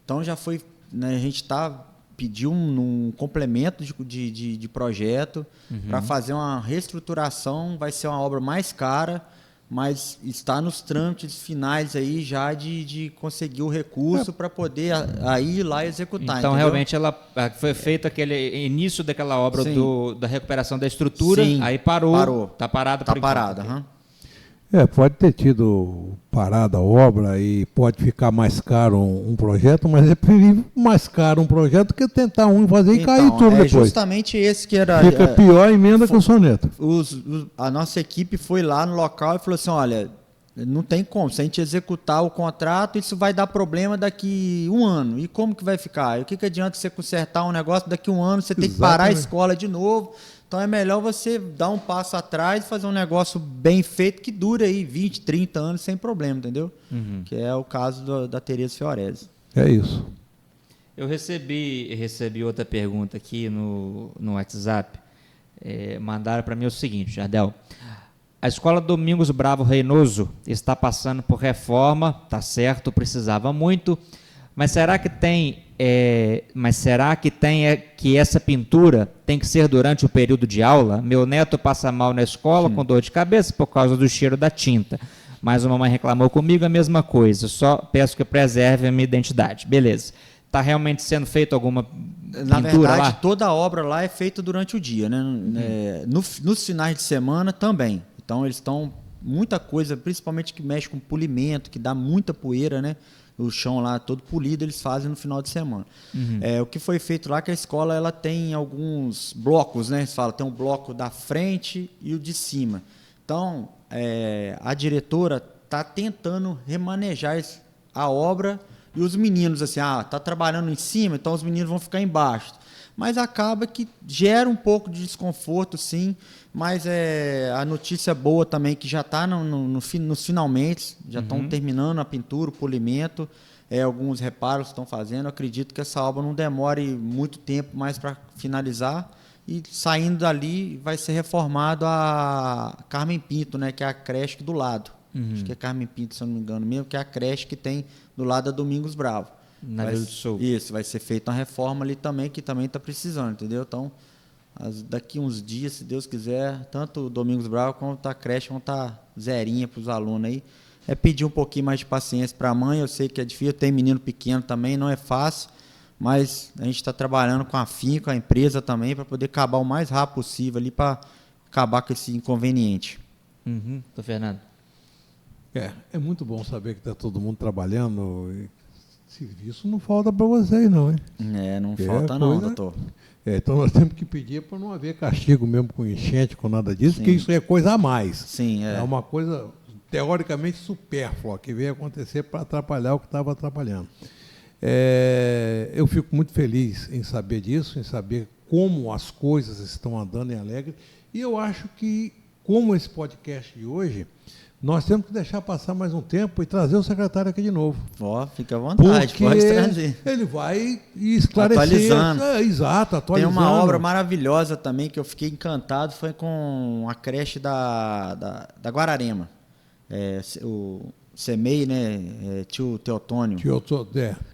Então já foi, né, a gente pediu um complemento de projeto para fazer uma reestruturação, vai ser uma obra mais cara, mas está nos trâmites finais aí já de conseguir o recurso para poder ir lá executar. Então, entendeu? realmente, ela foi feito aquele início daquela obra da recuperação da estrutura, aí parou. Está parada. Está parada. Pode ter tido parada a obra e pode ficar mais caro um projeto, mas é preferível mais caro um projeto que tentar fazer e cair tudo depois. Justamente esse que era... Fica pior a emenda com o soneto. A nossa equipe foi lá no local e falou assim, olha, não tem como, se a gente executar o contrato, isso vai dar problema daqui 1 ano. E como que vai ficar? E o que adianta você consertar um negócio daqui 1 ano, você tem que parar a escola de novo... Então é melhor você dar um passo atrás e fazer um negócio bem feito que dure aí 20, 30 anos sem problema, entendeu? Que é o caso da Tereza Fiorese. É isso. Eu recebi outra pergunta aqui no WhatsApp. Mandaram para mim o seguinte, Jardel. A Escola Domingos Bravo Reinoso está passando por reforma, tá certo, precisava muito, mas será que que essa pintura tem que ser durante o período de aula? Meu neto passa mal na escola com dor de cabeça por causa do cheiro da tinta. Mas uma mamãe reclamou comigo a mesma coisa. Só peço que preserve a minha identidade. Beleza. Está realmente sendo feita alguma pintura lá? Na verdade, toda a obra lá é feita durante o dia, né? Nos finais de semana também. Então eles estão muita coisa, principalmente que mexe com polimento, que dá muita poeira, né? O chão lá todo polido, eles fazem no final de semana. O que foi feito lá, que a escola ela tem alguns blocos, né? Eles falam, tem um bloco da frente e o de cima. Então, a diretora está tentando remanejar a obra e os meninos, assim, está trabalhando em cima, então os meninos vão ficar embaixo. Mas acaba que gera um pouco de desconforto, sim, mas a notícia boa também que já está nos finalmente, já estão terminando a pintura, o polimento, alguns reparos estão fazendo. Eu acredito que essa obra não demore muito tempo mais para finalizar, e saindo dali vai ser reformado a Carmen Pinto, né, que é a creche do lado. Acho que é Carmen Pinto, se eu não me engano mesmo, que é a creche que tem do lado da Domingos Bravo. Na Vila do Sul. Isso, vai ser feita uma reforma ali também, que também está precisando, entendeu? Então, daqui uns dias, se Deus quiser, tanto o Domingos Bravo quanto a creche vão estar zerinha para os alunos aí. É pedir um pouquinho mais de paciência para a mãe, eu sei que é difícil, tem menino pequeno também, não é fácil, mas a gente está trabalhando com a FIM, com a empresa também, para poder acabar o mais rápido possível ali, para acabar com esse inconveniente. Tô Fernando. É muito bom saber que está todo mundo trabalhando. Serviço não falta para vocês, não, hein? Não falta não, doutor. Então nós temos que pedir para não haver castigo mesmo com enchente, com nada disso, porque isso é coisa a mais. Sim, é uma coisa teoricamente supérflua, que veio acontecer para atrapalhar o que estava atrapalhando. Eu fico muito feliz em saber disso, em saber como as coisas estão andando em Alegre, e eu acho que, como esse podcast de hoje, nós temos que deixar passar mais um tempo e trazer o secretário aqui de novo. Fica à vontade, pode trazer. Ele vai esclarecer. Atualizando. Exato, atualizando. Tem uma obra maravilhosa também que eu fiquei encantado, foi com a creche da Guararema. O CEMEI, né? Tio Teotônio.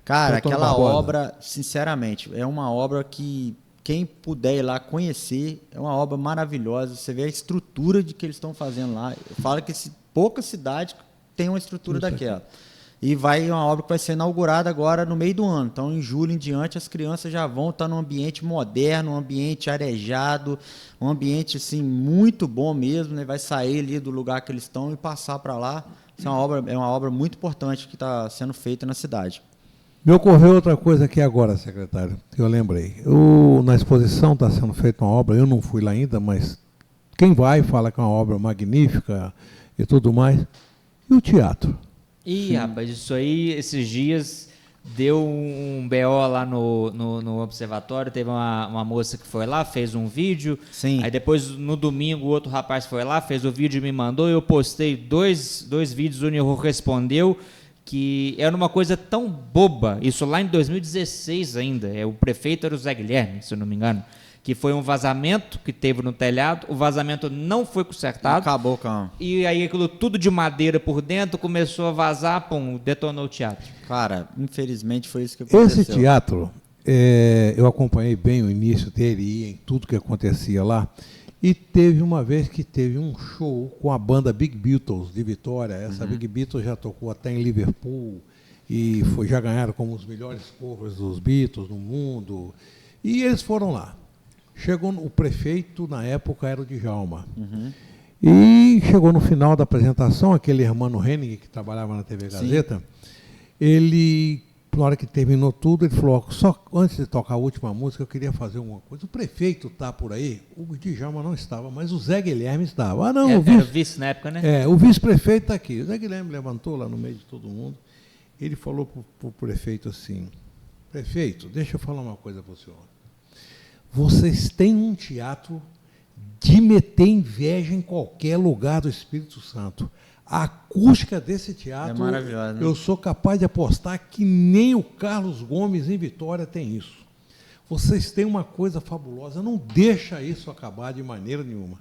Cara, aquela obra, sinceramente, é uma obra que quem puder ir lá conhecer, é uma obra maravilhosa. Você vê a estrutura de que eles estão fazendo lá. Eu falo que pouca cidade tem uma estrutura daquela. E uma obra que vai ser inaugurada agora no meio do ano. Então, em julho em diante, as crianças já vão estar num ambiente moderno, um ambiente arejado, um ambiente assim, muito bom mesmo, né? Vai sair ali do lugar que eles estão e passar para lá. Isso é uma obra muito importante que está sendo feita na cidade. Me ocorreu outra coisa aqui agora, secretário, que eu lembrei. Na exposição está sendo feita uma obra, eu não fui lá ainda, mas quem vai fala que é uma obra magnífica e tudo mais. E o teatro? Rapaz, isso aí, esses dias, deu um BO lá no observatório, teve uma moça que foi lá, fez um vídeo. Sim. Aí depois, no domingo, o outro rapaz foi lá, fez o vídeo e me mandou, eu postei dois vídeos, o Niro respondeu, que era uma coisa tão boba, isso lá em 2016 ainda, o prefeito era o Zé Guilherme, se eu não me engano, que foi um vazamento que teve no telhado, o vazamento não foi consertado. Acabou, calma. E aí aquilo tudo de madeira por dentro começou a vazar, detonou o teatro. Cara, infelizmente foi isso que aconteceu. Esse teatro, eu acompanhei bem o início dele, ia em tudo que acontecia lá, e teve uma vez que teve um show com a banda Big Beatles de Vitória. Essa Big Beatles já tocou até em Liverpool, e já ganharam como os melhores covers dos Beatles no mundo, e eles foram lá. Chegou o prefeito, na época era o Djalma. E chegou no final da apresentação, aquele Hermano Henning, que trabalhava na TV Gazeta, ele, na hora que terminou tudo, ele falou, só antes de tocar a última música, eu queria fazer uma coisa. O prefeito está por aí, o Djalma não estava, mas o Zé Guilherme estava. Era o vice na época, né? O vice-prefeito está aqui. O Zé Guilherme levantou lá no meio de todo mundo, ele falou para o prefeito assim, prefeito, deixa eu falar uma coisa para o senhor. Vocês têm um teatro de meter inveja em qualquer lugar do Espírito Santo. A acústica desse teatro, é maravilhosa, né? Eu sou capaz de apostar que nem o Carlos Gomes em Vitória tem isso. Vocês têm uma coisa fabulosa, não deixa isso acabar de maneira nenhuma.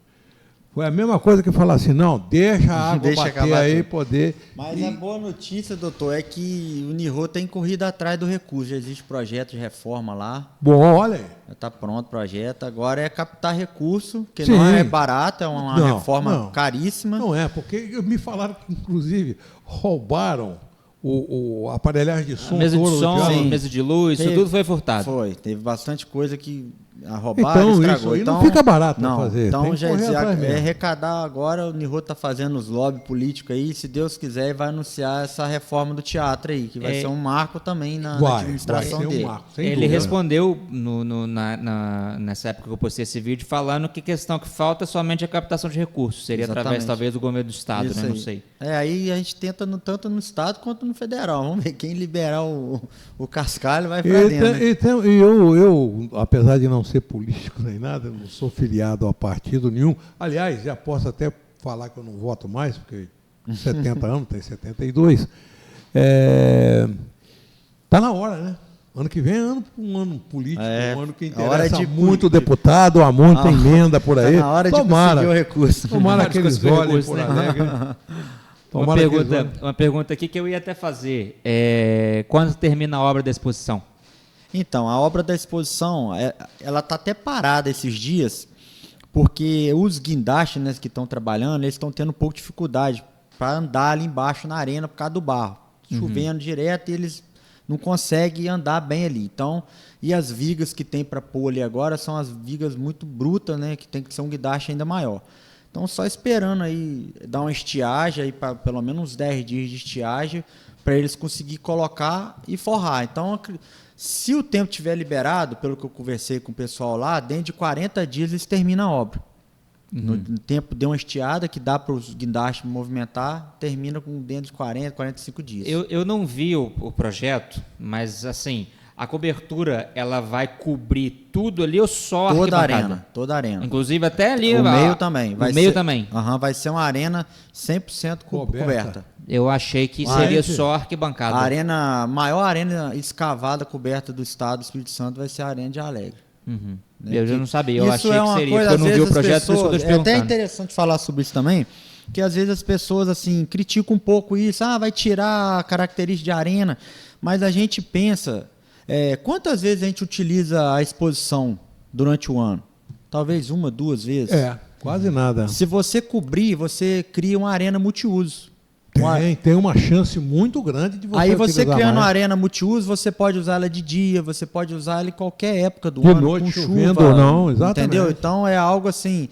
Foi a mesma coisa que falar assim, não, deixa a água bater aí e poder... Mas a boa notícia, doutor, é que o Niro tem corrido atrás do recurso. Já existe projeto de reforma lá. Bom, olha aí. Já está pronto o projeto. Agora é captar recurso, que não é barato, é uma reforma caríssima. Não é, porque me falaram que, inclusive, roubaram o aparelhagem de som. A mesa de som, mesa de luz, isso tudo foi furtado. Teve bastante coisa que roubaram, estragou. Isso aí não fica barato para fazer. Então já arrecadar agora, o Niro está fazendo os lobby políticos aí, se Deus quiser, vai anunciar essa reforma do teatro aí, que vai ser um marco também na administração dele. Ele respondeu nessa época que eu postei esse vídeo, falando que a questão que falta é somente a captação de recursos. Seria através, talvez, do governo do Estado, né? Não sei. Aí a gente tenta tanto no Estado quanto no Federal. Vamos ver, quem liberar o cascalho vai para dentro. E eu, apesar de não ser político nem nada, eu não sou filiado a partido nenhum. Aliás, já posso até falar que eu não voto mais, porque 70 anos, tem 72. Está na hora, né? Ano que vem é um ano político, um ano que interessa muito deputado, há muita emenda por aí. Está na hora de conseguir o recurso. Tomara que eles olhem por Alegre. Uma pergunta aqui que eu ia até fazer. Quando termina a obra da exposição? Então, a obra da exposição, ela está até parada esses dias, porque os guindastes, né, que estão trabalhando, eles estão tendo um pouco de dificuldade para andar ali embaixo na arena por causa do barro. Chovendo direto e eles não conseguem andar bem ali. Então, e as vigas que tem para pôr ali agora são as vigas muito brutas, né, que tem que ser um guindaste ainda maior. Então, só esperando aí dar uma estiagem, aí para pelo menos uns 10 dias de estiagem, para eles conseguirem colocar e forrar. Então, se o tempo estiver liberado, pelo que eu conversei com o pessoal lá, dentro de 40 dias eles terminam a obra. No tempo de uma estiada que dá para os guindastes movimentar, termina com dentro de 40, 45 dias. Eu não vi o projeto, mas assim, a cobertura ela vai cobrir tudo ali ou só a arquibancada? Toda a arena. Inclusive até ali. O meio também. O meio também. Vai ser uma arena 100% coberta. Eu achei que seria só arquibancada. A maior arena escavada coberta do estado do Espírito Santo vai ser a Arena de Alegre. Né? Eu já não sabia, eu achei que seria, porque eu não vi o projeto, por isso que eu estou te perguntando. É até interessante falar sobre isso também, que às vezes as pessoas assim criticam um pouco isso, vai tirar a característica de arena, mas a gente pensa, quantas vezes a gente utiliza a exposição durante o ano? Talvez 1, 2 vezes. Quase nada. Se você cobrir, você cria uma arena multiuso. Tem uma chance muito grande de você Aí você criando uma arena multiuso, você pode usar ela de dia, você pode usar ela em qualquer época do ano, noite, com chovendo chuva, ou não, exatamente. Entendeu? Então é algo assim,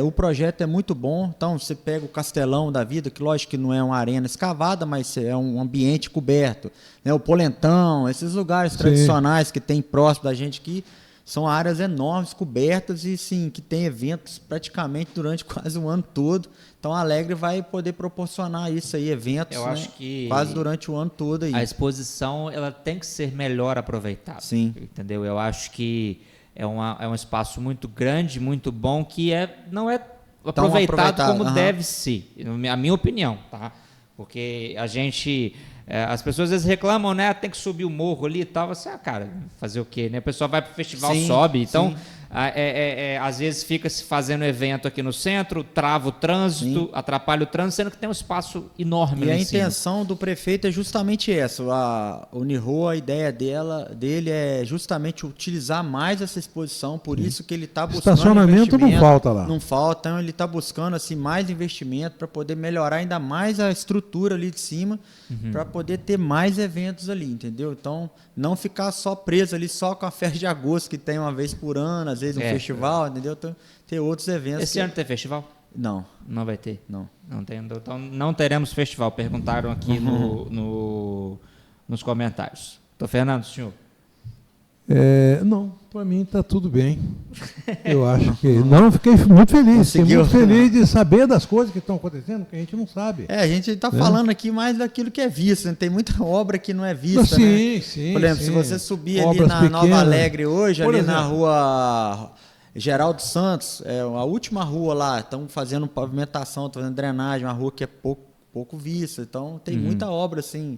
o projeto é muito bom. Então você pega o Castelão da vida, que lógico que não é uma arena escavada, mas é um ambiente coberto, né? O Polentão, esses lugares tradicionais que tem próximo da gente aqui, são áreas enormes, cobertas e sim, que tem eventos praticamente durante quase o ano todo. Então a Alegre vai poder proporcionar isso aí, eventos, eu acho que quase durante o ano todo aí. A exposição ela tem que ser melhor aproveitada. Sim. Entendeu? Eu acho que é um espaço muito grande, muito bom, que não é aproveitado como deve ser, a minha opinião, tá? Porque a gente... as pessoas às vezes reclamam, né? Tem que subir o morro ali e tal. Você, cara, fazer o quê? Né? O pessoal vai para o festival, sobe. Então, às vezes fica se fazendo evento aqui no centro, trava o trânsito, atrapalha o trânsito, sendo que tem um espaço enorme ali em cima. E a intenção do prefeito é justamente essa. O Nirô, a ideia dele é justamente utilizar mais essa exposição, por isso que ele está buscando estacionamento não falta lá. Não falta, então ele está buscando assim, mais investimento para poder melhorar ainda mais a estrutura ali de cima, para poder ter mais eventos ali, entendeu? Então, não ficar só preso ali só com a festa de agosto, que tem uma vez por ano, às vezes um festival, entendeu? Então, ter outros eventos. Esse ano tem festival? Não. Não vai ter? Não. Não tem, então, não teremos festival. Perguntaram aqui nos comentários. Fernando, senhor? Não, para mim está tudo bem. Eu acho que... Não, fiquei muito feliz. Fiquei muito feliz de saber das coisas que estão acontecendo, que a gente não sabe. A gente está falando aqui mais daquilo que é visto. Né? Tem muita obra que não é vista. Sim. Por exemplo, se você subir ali na Nova Alegre hoje, ali na rua Geraldo Santos, a última rua lá, estão fazendo pavimentação, estão fazendo drenagem, uma rua que é pouco vista. Então, tem muita obra assim.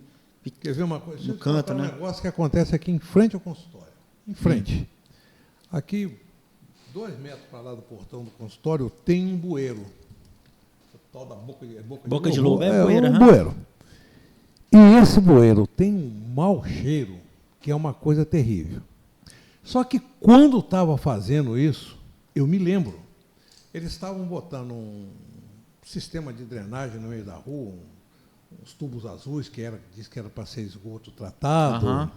Quer ver uma coisa? No canto, né? Um negócio que acontece aqui em frente ao consultório. Em frente. Aqui, 2 metros para lá do portão do consultório, tem um bueiro. O tal da boca de lobo. Bueiro, bueiro. E esse bueiro tem um mau cheiro, que é uma coisa terrível. Só que quando estava fazendo isso, eu me lembro, eles estavam botando um sistema de drenagem no meio da rua, uns tubos azuis, diz que era para ser esgoto tratado.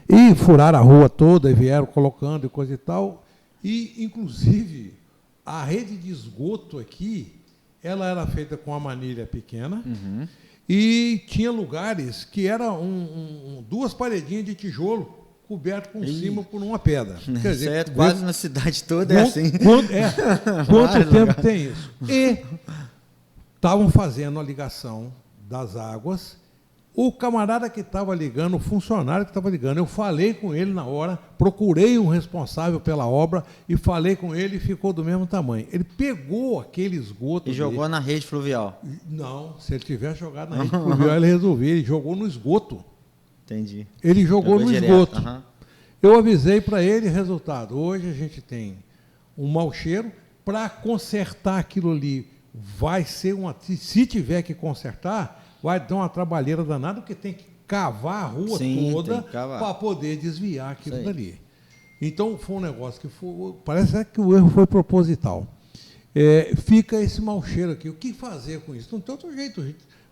E furaram a rua toda e vieram colocando e coisa e tal. E, inclusive, a rede de esgoto aqui, ela era feita com uma manilha pequena e tinha lugares que eram 2 paredinhas de tijolo coberto por cima por uma pedra. Quer dizer, quase na cidade toda assim. Quanto tempo tem isso? E estavam fazendo a ligação das águas. O camarada que estava ligando, o funcionário que estava ligando, eu falei com ele na hora, procurei um responsável pela obra e falei com ele e ficou do mesmo tamanho. Ele pegou aquele esgoto... E jogou na rede fluvial? Não, se ele tivesse jogado na rede fluvial, ele resolvia. Ele jogou no esgoto. Entendi. Ele jogou no esgoto. Eu avisei para ele, resultado, hoje a gente tem um mau cheiro, para consertar aquilo ali, vai ser se tiver que consertar, vai dar uma trabalheira danada, porque tem que cavar a rua toda para poder desviar aquilo dali. Então, foi um negócio que parece que o erro foi proposital. Fica esse mau cheiro aqui. O que fazer com isso? Não tem outro jeito.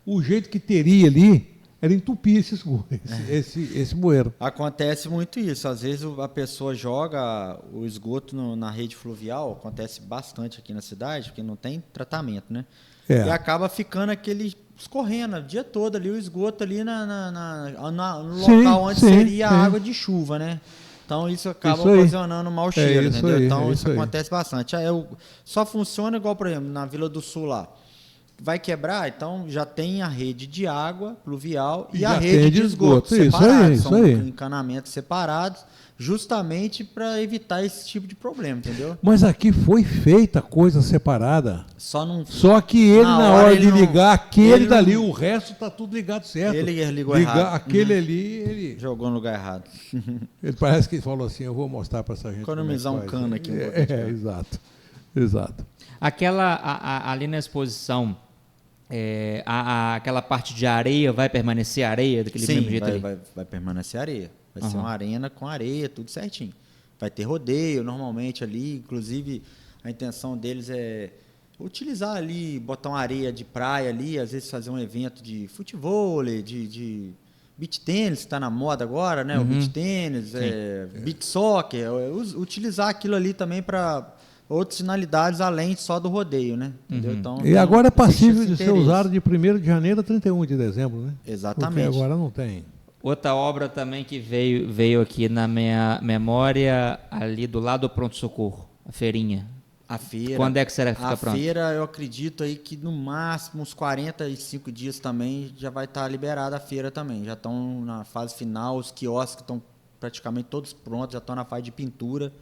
O jeito que teria ali era entupir esse bueiro. Acontece muito isso. Às vezes a pessoa joga o esgoto na rede fluvial, acontece bastante aqui na cidade, porque não tem tratamento, né? E acaba ficando aquele escorrendo o dia todo ali, o esgoto ali no local onde seria a água de chuva, né? Então isso acaba ocasionando mau cheiro, entendeu? Então isso acontece bastante. Só funciona igual, por exemplo, na Vila do Sul lá. Vai quebrar, então já tem a rede de água pluvial e a rede de esgoto separados. São encanamentos separados, justamente para evitar esse tipo de problema, entendeu? Mas aqui foi feita coisa separada. Só que ele, na hora de ligar aquele dali, o resto tá tudo ligado certo. Ele ligou errado. Aquele ali, ele jogou no lugar errado. Ele parece que falou assim, eu vou mostrar para essa gente. Economizar um cano aqui. Exato. Ali na exposição, aquela parte de areia vai permanecer areia daquele mesmo jeito ali? Vai permanecer areia. Vai ser uma arena com areia, tudo certinho. Vai ter rodeio normalmente ali, inclusive a intenção deles é utilizar ali, botar uma areia de praia ali, às vezes fazer um evento de futebol, de beach tênis, que está na moda agora, né? O beach tênis, beach soccer, utilizar aquilo ali também para outras finalidades além só do rodeio, né? Entendeu? Então, e agora é passível de ser usado de 1º de janeiro a 31 de dezembro, né? Exatamente. Porque agora não tem. Outra obra também que veio aqui na minha memória, ali do lado do pronto-socorro, a feirinha. A feira. Quando é que será que fica pronto? A feira, eu acredito aí que no máximo uns 45 dias também já vai estar liberada a feira também. Já estão na fase final, os quiosques estão praticamente todos prontos, já estão na fase de pintura,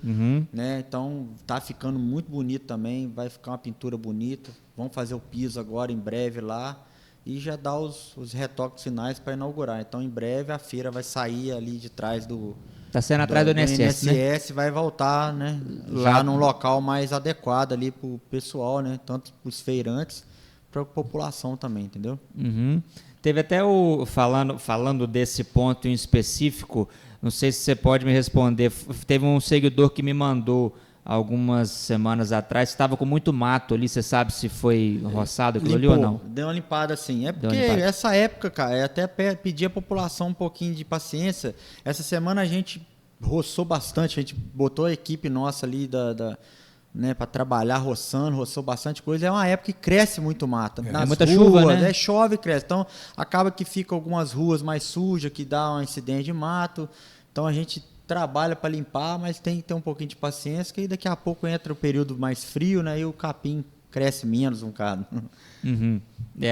né? Então tá ficando muito bonito também, vai ficar uma pintura bonita. Vamos fazer o piso agora em breve lá e já dar os retoques finais para inaugurar. Então em breve a feira vai sair ali de trás do... Está sendo atrás do INSS, né? INSS vai voltar, né? Já num local mais adequado ali para o pessoal, né? Tanto para os feirantes, para a população também, entendeu? Teve até falando desse ponto em específico, não sei se você pode me responder, teve um seguidor que me mandou algumas semanas atrás, estava com muito mato ali, você sabe se foi roçado aquilo ali ou não? Deu uma limpada assim, porque essa época, cara, eu até pedi à população um pouquinho de paciência. Essa semana a gente roçou bastante, a gente botou a equipe nossa ali né, para trabalhar roçou bastante coisa. É uma época que cresce muito mato. Nas muita ruas, chuva, né? Chove e cresce. Então acaba que fica algumas ruas mais sujas, que dá um incidente de mato. Então a gente trabalha para limpar, mas tem que ter um pouquinho de paciência, que aí daqui a pouco entra o período mais frio, né, e o capim cresce menos um bocado.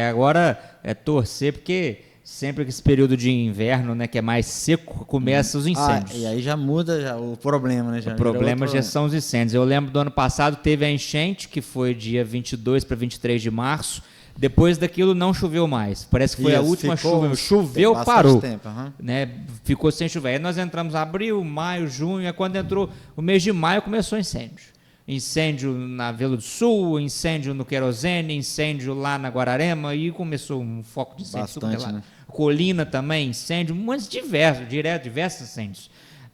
Agora é torcer, porque sempre que esse período de inverno, né, que é mais seco, começa os incêndios. E aí já muda o problema, né? O problema já são os incêndios. Eu lembro do ano passado, teve a enchente, que foi dia 22 para 23 de março. Depois daquilo não choveu mais. Parece que foi a última chuva. Choveu, parou. Tempo, né? Ficou sem chover. Aí nós entramos abril, maio, junho. E quando entrou o mês de maio, começou incêndio. Incêndio na Vila do Sul, incêndio no Querosene, incêndio lá na Guararema. E começou um foco de incêndio. Bastante, né? Colina também, incêndio. Muitos diversos incêndios.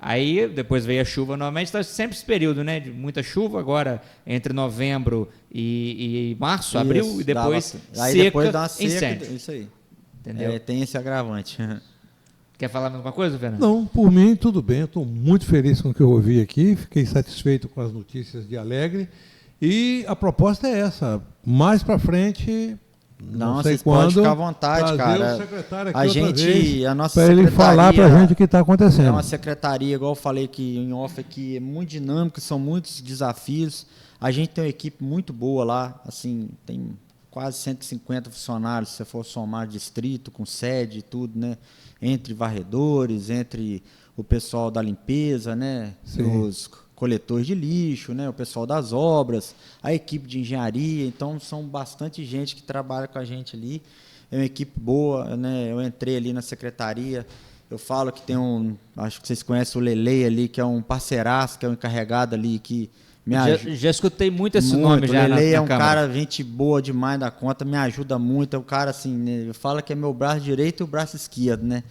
Aí depois veio a chuva novamente, então sempre esse período, né, de muita chuva, agora entre novembro e março, abril, e depois seca, depois dá uma seca, incêndio. Isso aí. Entendeu? Tem esse agravante. Quer falar mais alguma coisa, Fernando? Não, por mim tudo bem, estou muito feliz com o que eu ouvi aqui, fiquei satisfeito com as notícias de Alegre, e a proposta é essa, mais para frente... Não sei quando, pode ficar à vontade, cara. A nossa para ele falar para a gente o que está acontecendo. É uma secretaria, igual eu falei aqui em off aqui, é muito dinâmica, são muitos desafios. A gente tem uma equipe muito boa lá, assim, tem quase 150 funcionários, se você for somar distrito, com sede e tudo, né? Entre varredores, entre o pessoal da limpeza, né? Os coletores de lixo, né, o pessoal das obras, a equipe de engenharia. Então são bastante gente que trabalha com a gente ali, é uma equipe boa, né? Eu entrei ali na secretaria, eu falo que tem acho que vocês conhecem o Lele ali, que é um parceiraço, que é um encarregado ali, que me ajuda. Já escutei muito esse nome já. O Lele é um Câmara. cara, gente boa demais da conta, me ajuda muito, é um cara assim, né, eu falo que é meu braço direito e o braço esquerdo, né?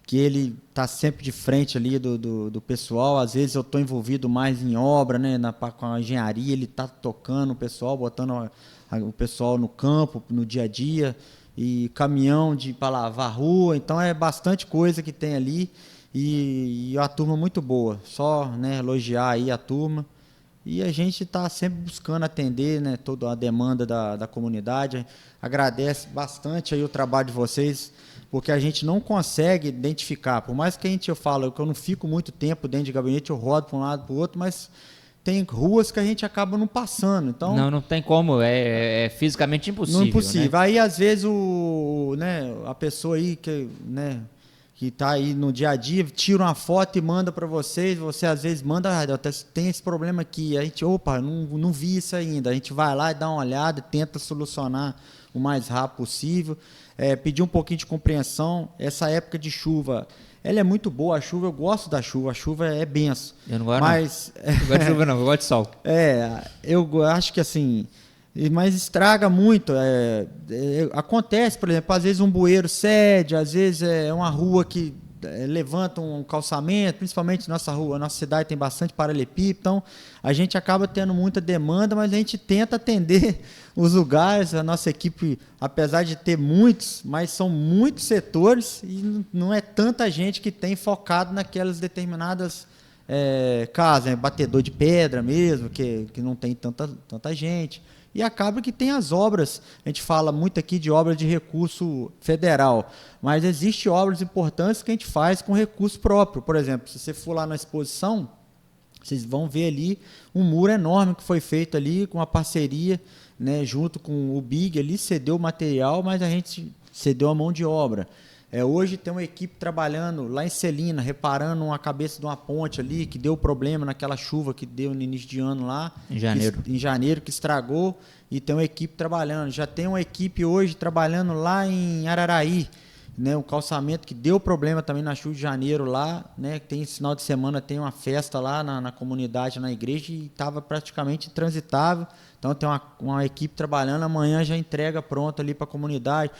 que ele está sempre de frente ali do pessoal. Às vezes eu estou envolvido mais em obra, né, com a engenharia, ele está tocando o pessoal, botando o pessoal no campo, no dia a dia, e caminhão para lavar a rua. Então é bastante coisa que tem ali, e a turma muito boa. Só, né, elogiar aí a turma. E a gente está sempre buscando atender, né, toda a demanda da comunidade. Agradece bastante aí o trabalho de vocês, porque a gente não consegue identificar, por mais que eu falo que eu não fico muito tempo dentro de gabinete, eu rodo para um lado para o outro, mas tem ruas que a gente acaba não passando. Então, não tem como, é fisicamente impossível. Não é impossível. Né? Aí, às vezes, a pessoa aí que está aí no dia a dia, tira uma foto e manda para vocês, você às vezes manda, tem esse problema aqui, a gente, não vi isso ainda, a gente vai lá e dá uma olhada, tenta solucionar o mais rápido possível. Pedir um pouquinho de compreensão. Essa época de chuva, ela é muito boa, a chuva, eu gosto da chuva, a chuva é benção. Eu não gosto, mas, não gosto de chuva não, eu gosto de sol. Eu acho que assim, mas estraga muito. Acontece, por exemplo, às vezes um bueiro cede, às vezes é uma rua que levanta um calçamento, principalmente nossa rua, nossa cidade tem bastante paralelepípedo, então a gente acaba tendo muita demanda, mas a gente tenta atender os lugares. A nossa equipe, apesar de ter muitos, mas são muitos setores e não é tanta gente que tem focado naquelas determinadas casas, né? Batedor de pedra mesmo, que não tem tanta gente. E acaba que tem as obras, a gente fala muito aqui de obras de recurso federal, mas existem obras importantes que a gente faz com recurso próprio. Por exemplo, se você for lá na exposição, vocês vão ver ali um muro enorme que foi feito ali com uma parceria, né, junto com o BIG, ali cedeu o material, mas a gente cedeu a mão de obra. Hoje tem uma equipe trabalhando lá em Celina, reparando uma cabeça de uma ponte ali, que deu problema naquela chuva que deu no início de ano lá. Em janeiro, que estragou, e tem uma equipe trabalhando. Já tem uma equipe hoje trabalhando lá em Araraí, né, um calçamento que deu problema também na chuva de janeiro lá, né, tem esse final de semana, tem uma festa lá na comunidade, na igreja, e estava praticamente intransitável. Então tem uma equipe trabalhando, amanhã já entrega pronto ali para a comunidade.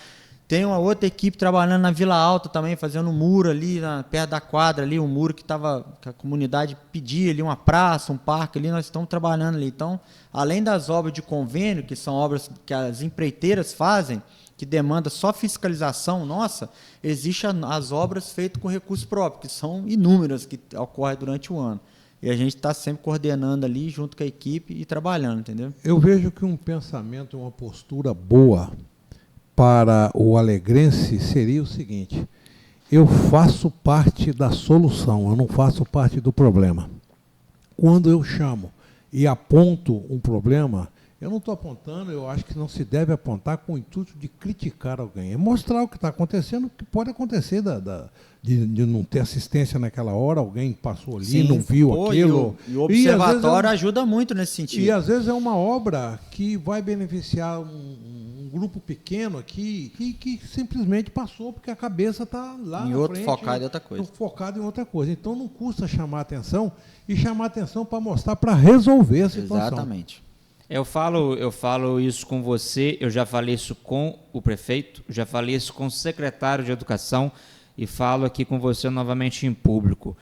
Tem uma outra equipe trabalhando na Vila Alta também, fazendo um muro ali, perto da quadra, ali, um muro que a comunidade pedia ali, uma praça, um parque ali, nós estamos trabalhando ali. Então, além das obras de convênio, que são obras que as empreiteiras fazem, que demanda só fiscalização nossa, existem as obras feitas com recurso próprio, que são inúmeras, que ocorrem durante o ano. E a gente está sempre coordenando ali, junto com a equipe e trabalhando, entendeu? Eu vejo que um pensamento, uma postura boa para o alegrense seria o seguinte: eu faço parte da solução, eu não faço parte do problema. Quando eu chamo e aponto um problema, eu não estou apontando, eu acho que não se deve apontar com o intuito de criticar alguém. É mostrar o que está acontecendo, que pode acontecer de não ter assistência naquela hora, alguém passou ali, sim, não viu aquilo. E o observatório ajuda muito nesse sentido. E às vezes é uma obra que vai beneficiar um grupo pequeno aqui que simplesmente passou porque a cabeça está lá em na outro, frente, focado em outra coisa. Focado em outra coisa. Então não custa chamar atenção e chamar atenção para mostrar, para resolver a situação. Exatamente. Eu falo isso com você, eu já falei isso com o prefeito, já falei isso com o secretário de Educação e falo aqui com você novamente em público.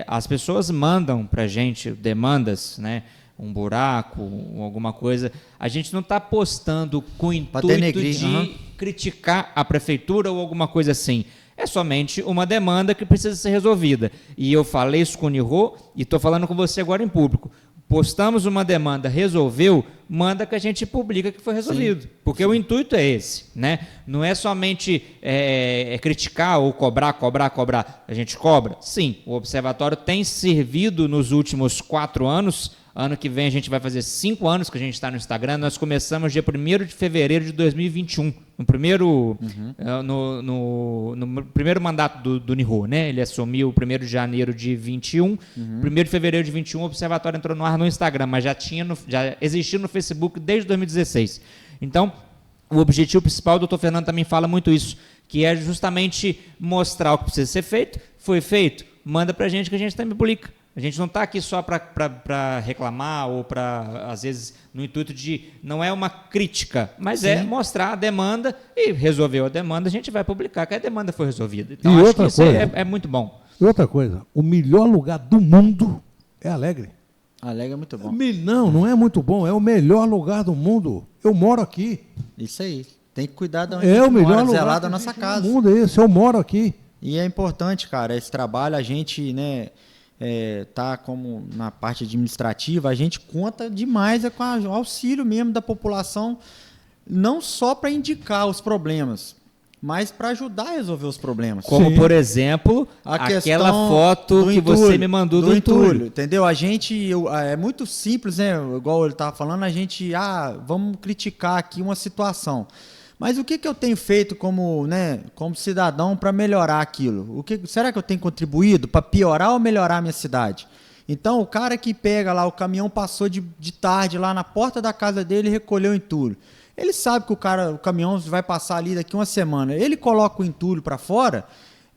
As pessoas mandam para a gente demandas, né? Um buraco, alguma coisa. A gente não está postando com o intuito de criticar a prefeitura ou alguma coisa assim. É somente uma demanda que precisa ser resolvida. E eu falei isso com o Nirô e estou falando com você agora em público. Postamos uma demanda, resolveu, manda que a gente publica que foi resolvido. Sim. Porque o intuito é esse, né? Não é somente criticar ou cobrar. A gente cobra? Sim, o observatório tem servido nos últimos 4 anos. Ano que vem a gente vai fazer 5 anos que a gente está no Instagram. Nós começamos dia 1º de fevereiro de 2021, no primeiro, no primeiro mandato do Nirô, né? Ele assumiu o 1º de janeiro de 21, 1º de fevereiro de 21 o observatório entrou no ar no Instagram, mas já existia no Facebook desde 2016. Então, o objetivo principal, o doutor Fernando também fala muito isso, que é justamente mostrar o que precisa ser feito, foi feito, manda para a gente que a gente também publica. A gente não está aqui só para reclamar ou para, às vezes, no intuito de... Não é uma crítica, mas é mostrar a demanda e resolveu a demanda, a gente vai publicar que a demanda foi resolvida. Então, e acho outra que isso coisa, é muito bom. E outra coisa, o melhor lugar do mundo é Alegre. Alegre é muito bom. Não é muito bom, é o melhor lugar do mundo. Eu moro aqui. Isso aí. Tem que cuidar da onde a gente mora, zelar da nossa casa. O mundo é esse, eu moro aqui. E é importante, cara, esse trabalho, a gente, né, tá como na parte administrativa, a gente conta demais com o auxílio mesmo da população, não só para indicar os problemas, mas para ajudar a resolver os problemas. Como, por exemplo, aquela foto que você me mandou do entulho. Entendeu? A gente, é muito simples, né? Igual ele estava falando, a gente, vamos criticar aqui uma situação. Mas o que eu tenho feito como cidadão para melhorar aquilo? Será que eu tenho contribuído para piorar ou melhorar a minha cidade? Então, o cara que pega lá, o caminhão passou de tarde lá na porta da casa dele e recolheu o entulho. Ele sabe que o caminhão vai passar ali daqui uma semana. Ele coloca o entulho para fora,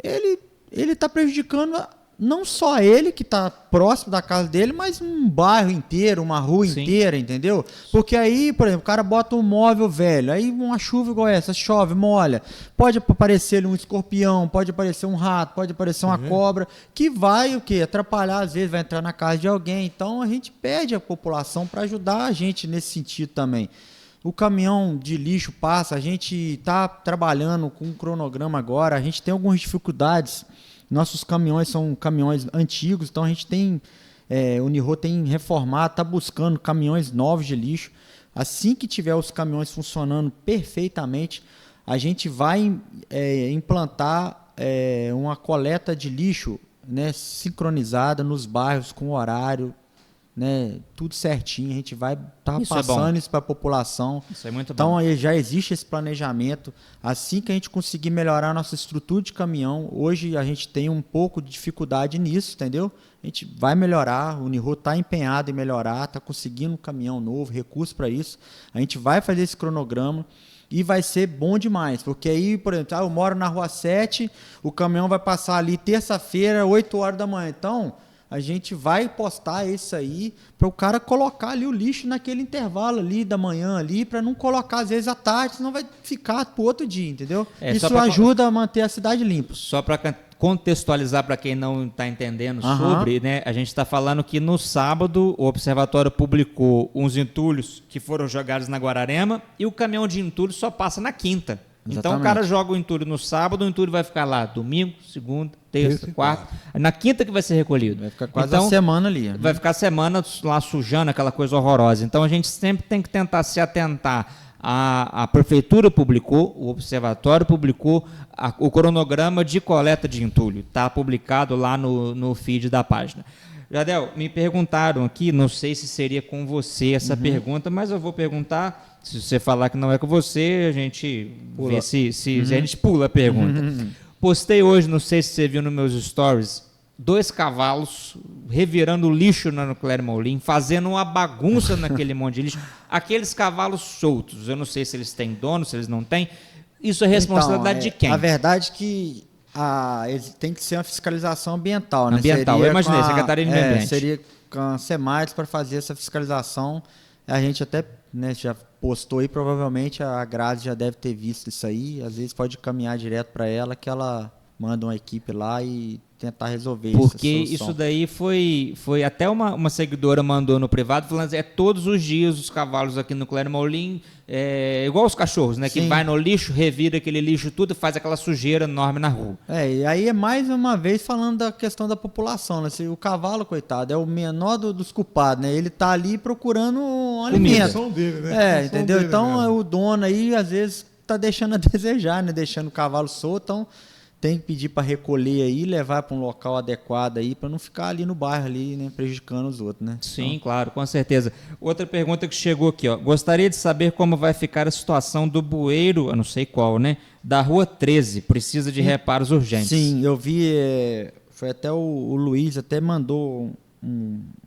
ele está prejudicando não só ele, que está próximo da casa dele, mas um bairro inteiro, uma rua inteira, entendeu? Porque aí, por exemplo, o cara bota um móvel velho, aí uma chuva igual essa, chove, molha, pode aparecer um escorpião, pode aparecer um rato, pode aparecer uma cobra, que vai atrapalhar, às vezes vai entrar na casa de alguém. Então a gente pede à população para ajudar a gente nesse sentido também. O caminhão de lixo passa, a gente está trabalhando com um cronograma agora, a gente tem algumas dificuldades. Nossos caminhões são caminhões antigos, então a gente tem, o Uniro tem reformado, está buscando caminhões novos de lixo. Assim que tiver os caminhões funcionando perfeitamente, a gente vai implantar uma coleta de lixo, né, sincronizada nos bairros com horário, né, tudo certinho. A gente vai estar passando isso para a população. Isso é muito então bom. Aí já existe esse planejamento. Assim que a gente conseguir melhorar a nossa estrutura de caminhão, hoje a gente tem um pouco de dificuldade nisso, entendeu? A gente vai melhorar, o Uniro está empenhado em melhorar, está conseguindo um caminhão novo, recurso para isso. A gente vai fazer esse cronograma e vai ser bom demais, porque aí, por exemplo, eu moro na Rua 7, o caminhão vai passar ali terça-feira, 8 horas da manhã. Então, a gente vai postar isso aí para o cara colocar ali o lixo naquele intervalo ali da manhã ali, para não colocar às vezes à tarde, senão vai ficar para o outro dia, entendeu? Isso ajuda a manter a cidade limpa. Só para contextualizar para quem não está entendendo sobre, né? A gente está falando que no sábado o Observatório publicou uns entulhos que foram jogados na Guararema e o caminhão de entulho só passa na quinta. Exatamente. Então o cara joga o entulho no sábado, o entulho vai ficar lá domingo, segunda, terça, quarta. Na quinta que vai ser recolhido. Vai ficar quase a semana ali. Né? Vai ficar a semana lá sujando, aquela coisa horrorosa. Então a gente sempre tem que tentar se atentar. A prefeitura publicou, o observatório publicou o cronograma de coleta de entulho. Está publicado lá no feed da página. Jardel, me perguntaram aqui, não sei se seria com você essa pergunta, mas eu vou perguntar. Se você falar que não é com você, a gente vê se a gente pula a pergunta. Postei hoje, não sei se você viu nos meus stories, 2 cavalos revirando lixo no Clermont-Ferrand, fazendo uma bagunça naquele monte de lixo. Aqueles cavalos soltos, eu não sei se eles têm dono, se eles não têm. Isso é responsabilidade de quem? A verdade é que tem que ser uma fiscalização ambiental. Né? Ambiental, eu imaginei, Secretaria de Meio Ambiente. Seria com a SEMARS para fazer essa fiscalização. A gente até já postou aí, provavelmente a Grazi já deve ter visto isso aí. Às vezes pode caminhar direto para ela, que ela manda uma equipe lá e tentar resolver isso. Porque isso daí foi até uma seguidora mandou no privado falando assim, todos os dias os cavalos aqui no Clermont-Ferrand, igual os cachorros, né? Sim. Que vai no lixo, revira aquele lixo tudo e faz aquela sujeira enorme na rua. E aí é mais uma vez falando da questão da população, né? O cavalo, coitado, é o menor dos culpados, né? Ele tá ali procurando um alimento. Dele, né? Entendeu? Então o dono aí às vezes tá deixando a desejar, né? Deixando o cavalo solto, então tem que pedir para recolher aí, levar para um local adequado aí, para não ficar ali no bairro ali, né, prejudicando os outros, né? Sim, claro, com certeza. Outra pergunta que chegou aqui, ó. Gostaria de saber como vai ficar a situação do bueiro, eu não sei qual, né, da Rua 13, precisa de reparos urgentes. Sim, eu vi, foi até o Luiz até mandou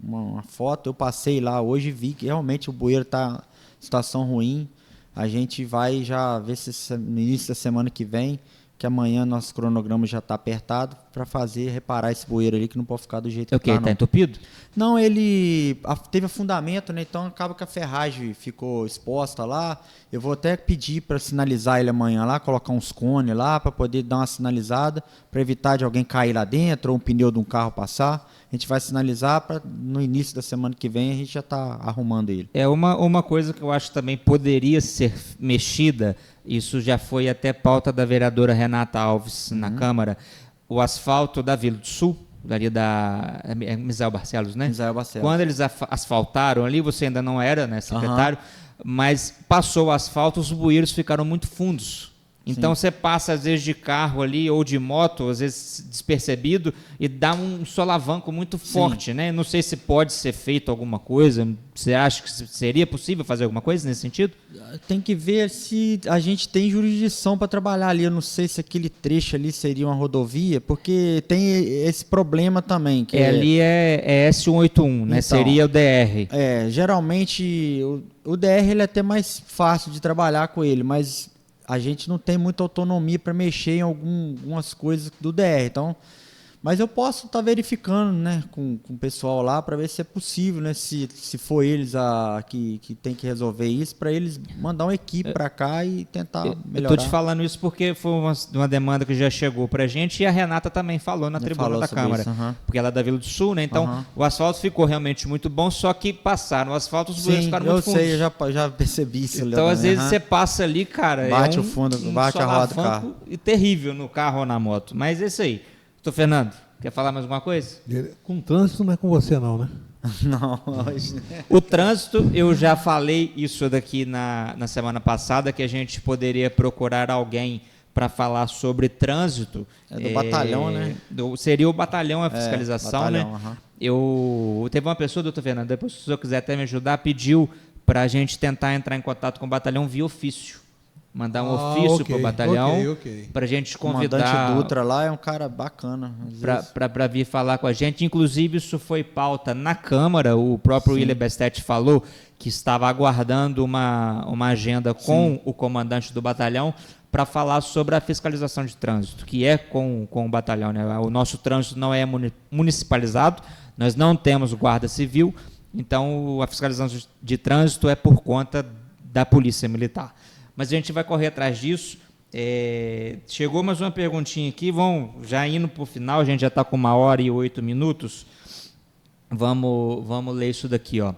uma foto, eu passei lá hoje e vi que realmente o bueiro está em situação ruim. A gente vai já ver se no início da semana que vem que amanhã nosso cronograma já está apertado para reparar esse bueiro ali que não pode ficar do jeito que está. Está entupido? Não, ele teve afundamento, né? Então acaba que a ferragem ficou exposta lá. Eu vou até pedir para sinalizar ele amanhã lá, colocar uns cones lá para poder dar uma sinalizada, para evitar de alguém cair lá dentro ou um pneu de um carro passar. A gente vai sinalizar para no início da semana que vem a gente já está arrumando ele. É uma coisa que eu acho que também poderia ser mexida, isso já foi até pauta da vereadora Renata Alves na Câmara, o asfalto da Vila do Sul, ali da Misael Barcelos, né? Misael Barcelos. Quando eles asfaltaram ali, você ainda não era, né, secretário, mas passou o asfalto, os bueiros ficaram muito fundos. Então você passa às vezes de carro ali ou de moto, às vezes despercebido, e dá um solavanco muito forte, né? Não sei se pode ser feito alguma coisa. Você acha que seria possível fazer alguma coisa nesse sentido? Tem que ver se a gente tem jurisdição para trabalhar ali. Eu não sei se aquele trecho ali seria uma rodovia, porque tem esse problema também. Que ali é S181, né? Então, seria o DR. Geralmente o DR ele é até mais fácil de trabalhar com ele, mas a gente não tem muita autonomia para mexer em algumas coisas do DR. Então, mas eu posso estar verificando, né, com o pessoal lá para ver se é possível, né, se for eles que tem que resolver isso, para eles mandar uma equipe para cá e tentar melhorar. Estou te falando isso porque foi uma demanda que já chegou para a gente e a Renata também falou na tribuna da Câmara, porque ela é da Vila do Sul, né? Então o asfalto ficou realmente muito bom, só que passaram o asfalto, os bueiros ficaram muito fundos. Eu sei, eu já percebi isso. Então às vezes você passa ali, cara, bate o fundo, bate a roda do carro. E terrível no carro ou na moto. Mas é isso aí. Doutor Fernando, quer falar mais alguma coisa? Com trânsito não é com você não, né? Não. O trânsito, eu já falei isso daqui na semana passada, que a gente poderia procurar alguém para falar sobre trânsito. Do batalhão, né? Seria o batalhão a fiscalização, batalhão, né? Teve uma pessoa, doutor Fernando, depois se o senhor quiser até me ajudar, pediu para a gente tentar entrar em contato com o batalhão via ofício. Mandar um ofício para o batalhão, para a gente convidar. O comandante Dutra lá é um cara bacana. Para vir falar com a gente. Inclusive, isso foi pauta na Câmara. O próprio William Bestetti falou que estava aguardando uma agenda com o comandante do batalhão para falar sobre a fiscalização de trânsito, que é com o batalhão, né? O nosso trânsito não é municipalizado, nós não temos guarda civil, então a fiscalização de trânsito é por conta da Polícia Militar. Mas a gente vai correr atrás disso. Chegou mais uma perguntinha aqui, já indo para o final, a gente já está com 1h08. Vamos ler isso daqui, ó.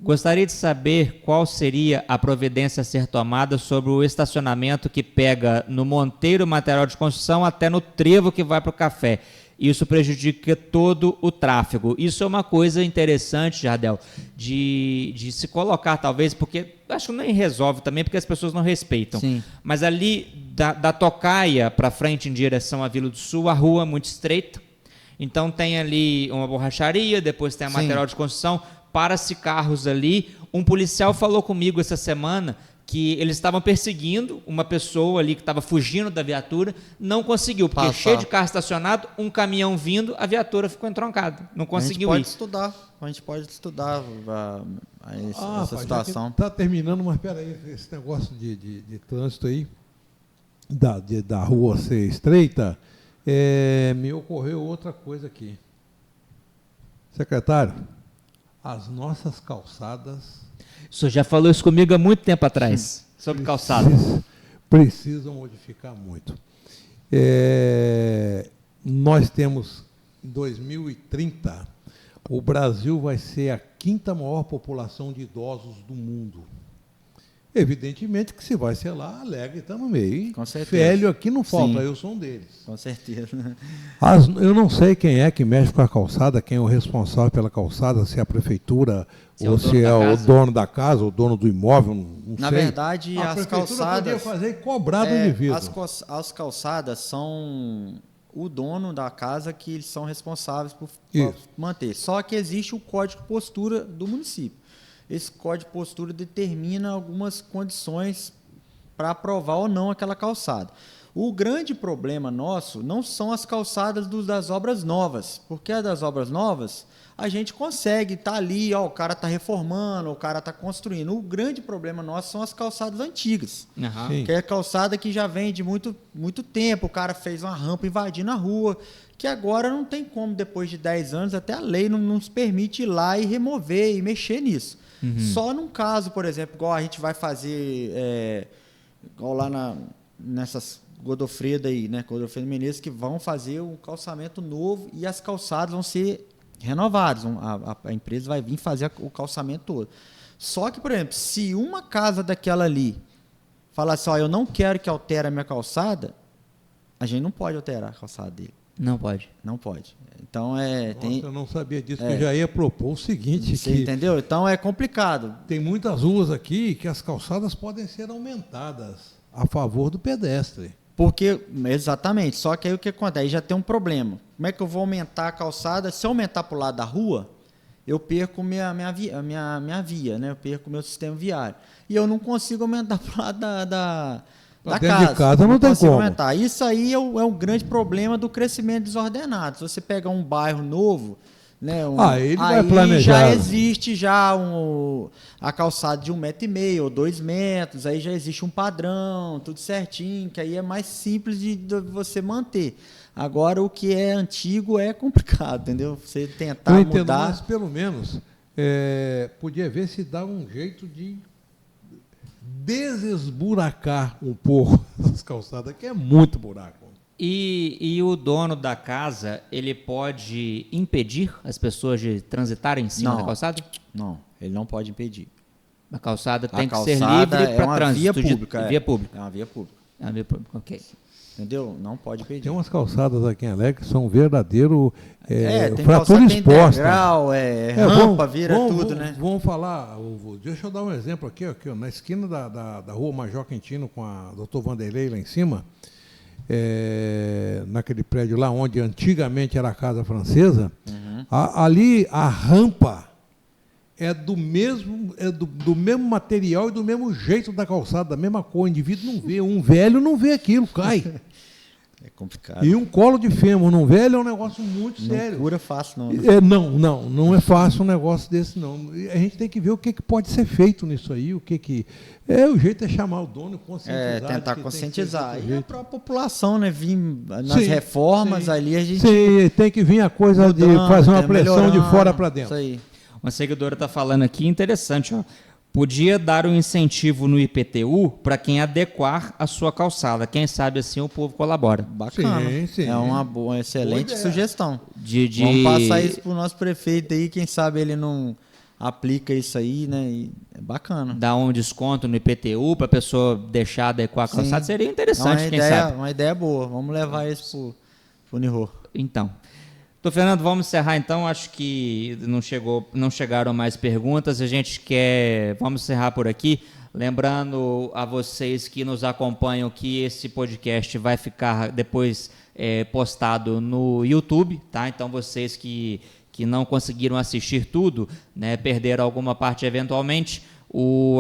Gostaria de saber qual seria a providência a ser tomada sobre o estacionamento que pega no Monteiro Material de Construção até no trevo que vai para o café. Isso prejudica todo o tráfego. Isso é uma coisa interessante, Jardel, de se colocar, talvez, porque acho que nem resolve também, porque as pessoas não respeitam. Sim. Mas ali, da Tocaia para frente em direção à Vila do Sul, a rua é muito estreita. Então tem ali uma borracharia, depois tem a material de construção, para-se carros ali. Um policial falou comigo essa semana que eles estavam perseguindo uma pessoa ali que estava fugindo da viatura, não conseguiu, porque cheio de carro estacionado, um caminhão vindo, a viatura ficou entroncada, não conseguiu ir. A gente pode estudar essa situação. Está terminando, mas espera aí, esse negócio de trânsito aí, da rua ser estreita, me ocorreu outra coisa aqui. Secretário, as nossas calçadas... O senhor já falou isso comigo há muito tempo atrás, sobre calçada. Precisam modificar muito. Nós temos, em 2030, o Brasil vai ser a 5ª maior população de idosos do mundo. Evidentemente que se vai ser lá, alegre, está no meio. Com certeza. Velho aqui não falta, eu sou um deles. Com certeza. Eu não sei quem é que mexe com a calçada, quem é o responsável pela calçada, se é a prefeitura ou se é o dono da casa, o dono do imóvel, não sei. Na verdade, as calçadas... podia fazer e cobrar do indivíduo. As calçadas são o dono da casa que eles são responsáveis por manter. Só que existe o Código de Postura do município. Esse Código de Postura determina algumas condições para aprovar ou não aquela calçada. O grande problema nosso não são as calçadas das obras novas, porque as das obras novas a gente consegue estar ali, ó, o cara está reformando, o cara está construindo. O grande problema nosso são as calçadas antigas, que é a calçada que já vem de muito, muito tempo, o cara fez uma rampa invadindo a rua, que agora não tem como, depois de 10 anos, até a lei não nos permite ir lá e remover e mexer nisso. Só num caso, por exemplo, igual a gente vai fazer, igual lá nessas Godofredo aí, né, Godofredo Menezes, que vão fazer um calçamento novo e as calçadas vão ser renovadas. A empresa vai vir fazer o calçamento todo. Só que, por exemplo, se uma casa daquela ali falar assim, ó, eu não quero que altere a minha calçada, a gente não pode alterar a calçada dele. Não pode. Não pode. Então eu não sabia disso, que eu já ia propor o seguinte. Você entendeu? Então é complicado. Tem muitas ruas aqui que as calçadas podem ser aumentadas a favor do pedestre. Porque, exatamente, só que aí o que acontece? Aí já tem um problema. Como é que eu vou aumentar a calçada? Se eu aumentar para o lado da rua, eu perco minha via, né? Eu perco meu sistema viário. E eu não consigo aumentar para o lado da casa. De casa não tem como. Aumentar. Isso aí é um grande problema do crescimento desordenado. Se você pegar um bairro novo, né, ele vai planejar. Já existe a calçada de 1,5 m ou 2 metros, aí já existe um padrão, tudo certinho, que aí é mais simples de você manter. Agora, o que é antigo é complicado, entendeu? Você tentar mudar... Mas pelo menos podia ver se dá um jeito de desesburacar um pouco essas calçadas, que é muito buraco. E o dono da casa, ele pode impedir as pessoas de transitarem em cima da calçada? Não, ele não pode impedir. A calçada tem que ser livre para trânsito. Via pública. Via pública. É uma via pública. É uma via pública, ok. Entendeu? Não pode impedir. Tem umas calçadas aqui em Alegre que são um verdadeiro tem fratura exposta. Degrau, rampa, tudo, né? Vamos falar, deixa eu dar um exemplo aqui, ó, na esquina da rua Major Quintino com a Dr. Vanderlei lá em cima, naquele prédio lá onde antigamente era a Casa Francesa, ali a rampa é do mesmo material e do mesmo jeito da calçada, da mesma cor. O indivíduo não vê, um velho não vê aquilo, cai. É complicado. E um colo de fêmur num velho é um negócio muito sério. Não cura fácil, não. Né? Não é fácil um negócio desse, não. A gente tem que ver o que pode ser feito nisso aí, o jeito é chamar o dono e conscientizar. Tentar conscientizar. E a própria população, né? Vir nas reformas ali, a gente... Sim, tem que vir a coisa de fazer uma pressão de fora para dentro. Isso aí. Uma seguidora está falando aqui, interessante, ó. Podia dar um incentivo no IPTU para quem adequar a sua calçada. Quem sabe assim o povo colabora. Bacana. Sim. É uma excelente sugestão. Vamos passar isso para o nosso prefeito aí, quem sabe ele não aplica isso aí, né? E é bacana. Dar um desconto no IPTU para a pessoa deixar adequar a calçada seria interessante, quem sabe. Uma ideia boa. Vamos levar isso para o Nirô. Então. Fernando, vamos encerrar então. Acho que não chegaram mais perguntas. Vamos encerrar por aqui. Lembrando a vocês que nos acompanham que esse podcast vai ficar depois postado no YouTube, tá? Então vocês que não conseguiram assistir tudo, né, perderam alguma parte eventualmente,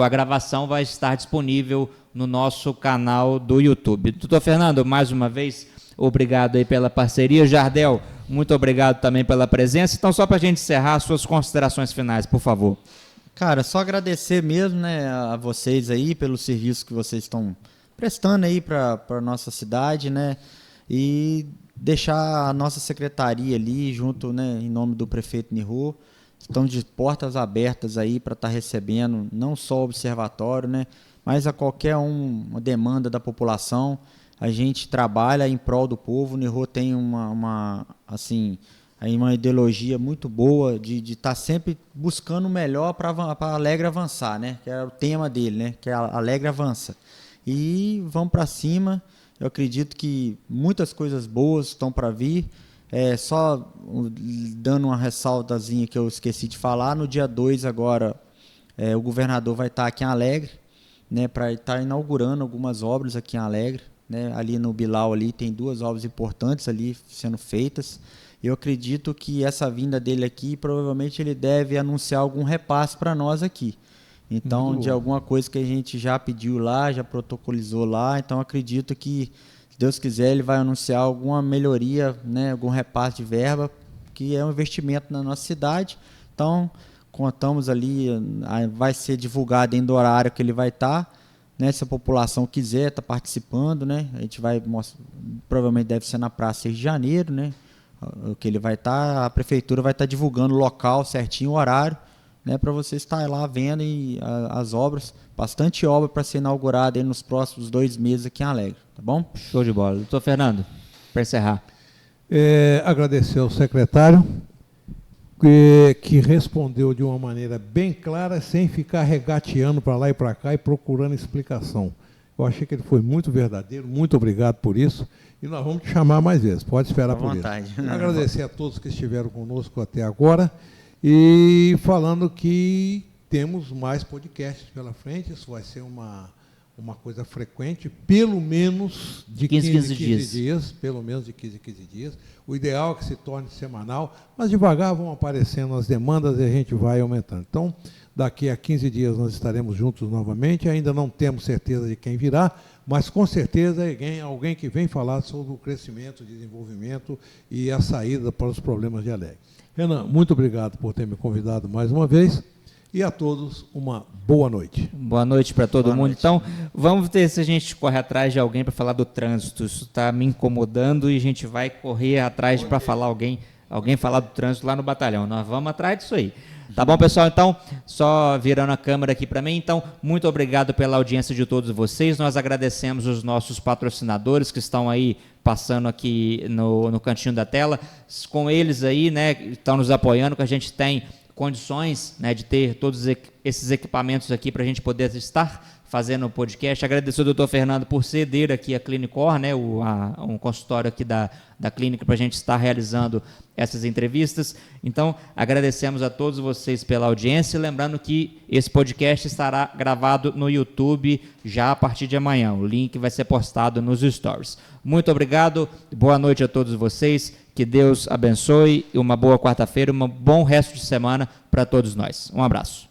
a gravação vai estar disponível no nosso canal do YouTube. Doutor Fernando, mais uma vez, obrigado aí pela parceria. Jardel, muito obrigado também pela presença. Então, só para a gente encerrar, suas considerações finais, por favor. Cara, só agradecer mesmo, né, a vocês aí pelo serviço que vocês estão prestando aí para a nossa cidade, né, e deixar a nossa secretaria ali junto, né, em nome do prefeito Nirô, estão de portas abertas aí para estar recebendo não só o observatório, né, mas a qualquer uma demanda da população. A gente trabalha em prol do povo. O Nirô tem uma ideologia muito boa de estar sempre buscando o melhor para Alegre avançar, né? Que é o tema dele, né? Que é Alegre avança. E vamos para cima. Eu acredito que muitas coisas boas estão para vir. Só dando uma ressaltazinha que eu esqueci de falar, no dia 2 agora o governador vai estar aqui em Alegre, né? Para estar inaugurando algumas obras aqui em Alegre. Né, ali no Bilal ali tem 2 obras importantes ali sendo feitas. Eu acredito que essa vinda dele aqui, provavelmente ele deve anunciar algum repasse para nós aqui. Então, de alguma coisa que a gente já pediu lá, já protocolizou lá. Então, acredito que Deus quiser, ele vai anunciar alguma melhoria, né, algum repasse de verba, que é um investimento na nossa cidade. Então, contamos ali, vai ser divulgado dentro do horário que ele vai estar, né, se a população quiser estar participando, né, a gente vai mostrar, provavelmente deve ser na praça 6 de janeiro, né, que ele vai estar, a prefeitura vai estar divulgando o local certinho, o horário, né, para você estar lá vendo as obras, bastante obra para ser inaugurada aí nos próximos 2 meses aqui em Alegre, tá bom? Show de bola. Doutor Fernando, para encerrar. Agradecer ao secretário, que respondeu de uma maneira bem clara, sem ficar regateando para lá e para cá e procurando explicação. Eu achei que ele foi muito verdadeiro, muito obrigado por isso, e nós vamos te chamar mais vezes, pode esperar por isso. Agradecer a todos que estiveram conosco até agora, e falando que temos mais podcasts pela frente, isso vai ser uma coisa frequente, pelo menos de 15 dias. Pelo menos de 15 dias. O ideal é que se torne semanal, mas devagar vão aparecendo as demandas e a gente vai aumentando. Então, daqui a 15 dias nós estaremos juntos novamente, ainda não temos certeza de quem virá, mas com certeza é alguém que vem falar sobre o crescimento, desenvolvimento e a saída para os problemas de Alegre. Renan, muito obrigado por ter me convidado mais uma vez. E a todos, uma boa noite. Boa noite para todo mundo. Então, vamos ver se a gente corre atrás de alguém para falar do trânsito. Isso está me incomodando e a gente vai correr atrás para falar alguém falar do trânsito lá no batalhão. Nós vamos atrás disso aí. Tá bom, pessoal? Então, só virando a câmera aqui para mim. Então, muito obrigado pela audiência de todos vocês. Nós agradecemos os nossos patrocinadores que estão aí passando aqui no cantinho da tela. Com eles aí, né, estão nos apoiando, que a gente tem condições, né, de ter todos esses equipamentos aqui para a gente poder estar fazendo o podcast. Agradecer ao doutor Fernando por ceder aqui a Clinicor, né, um consultório aqui da clínica para a gente estar realizando essas entrevistas. Então, agradecemos a todos vocês pela audiência, lembrando que esse podcast estará gravado no YouTube já a partir de amanhã. O link vai ser postado nos stories. Muito obrigado, boa noite a todos vocês, que Deus abençoe, uma boa quarta-feira, um bom resto de semana para todos nós. Um abraço.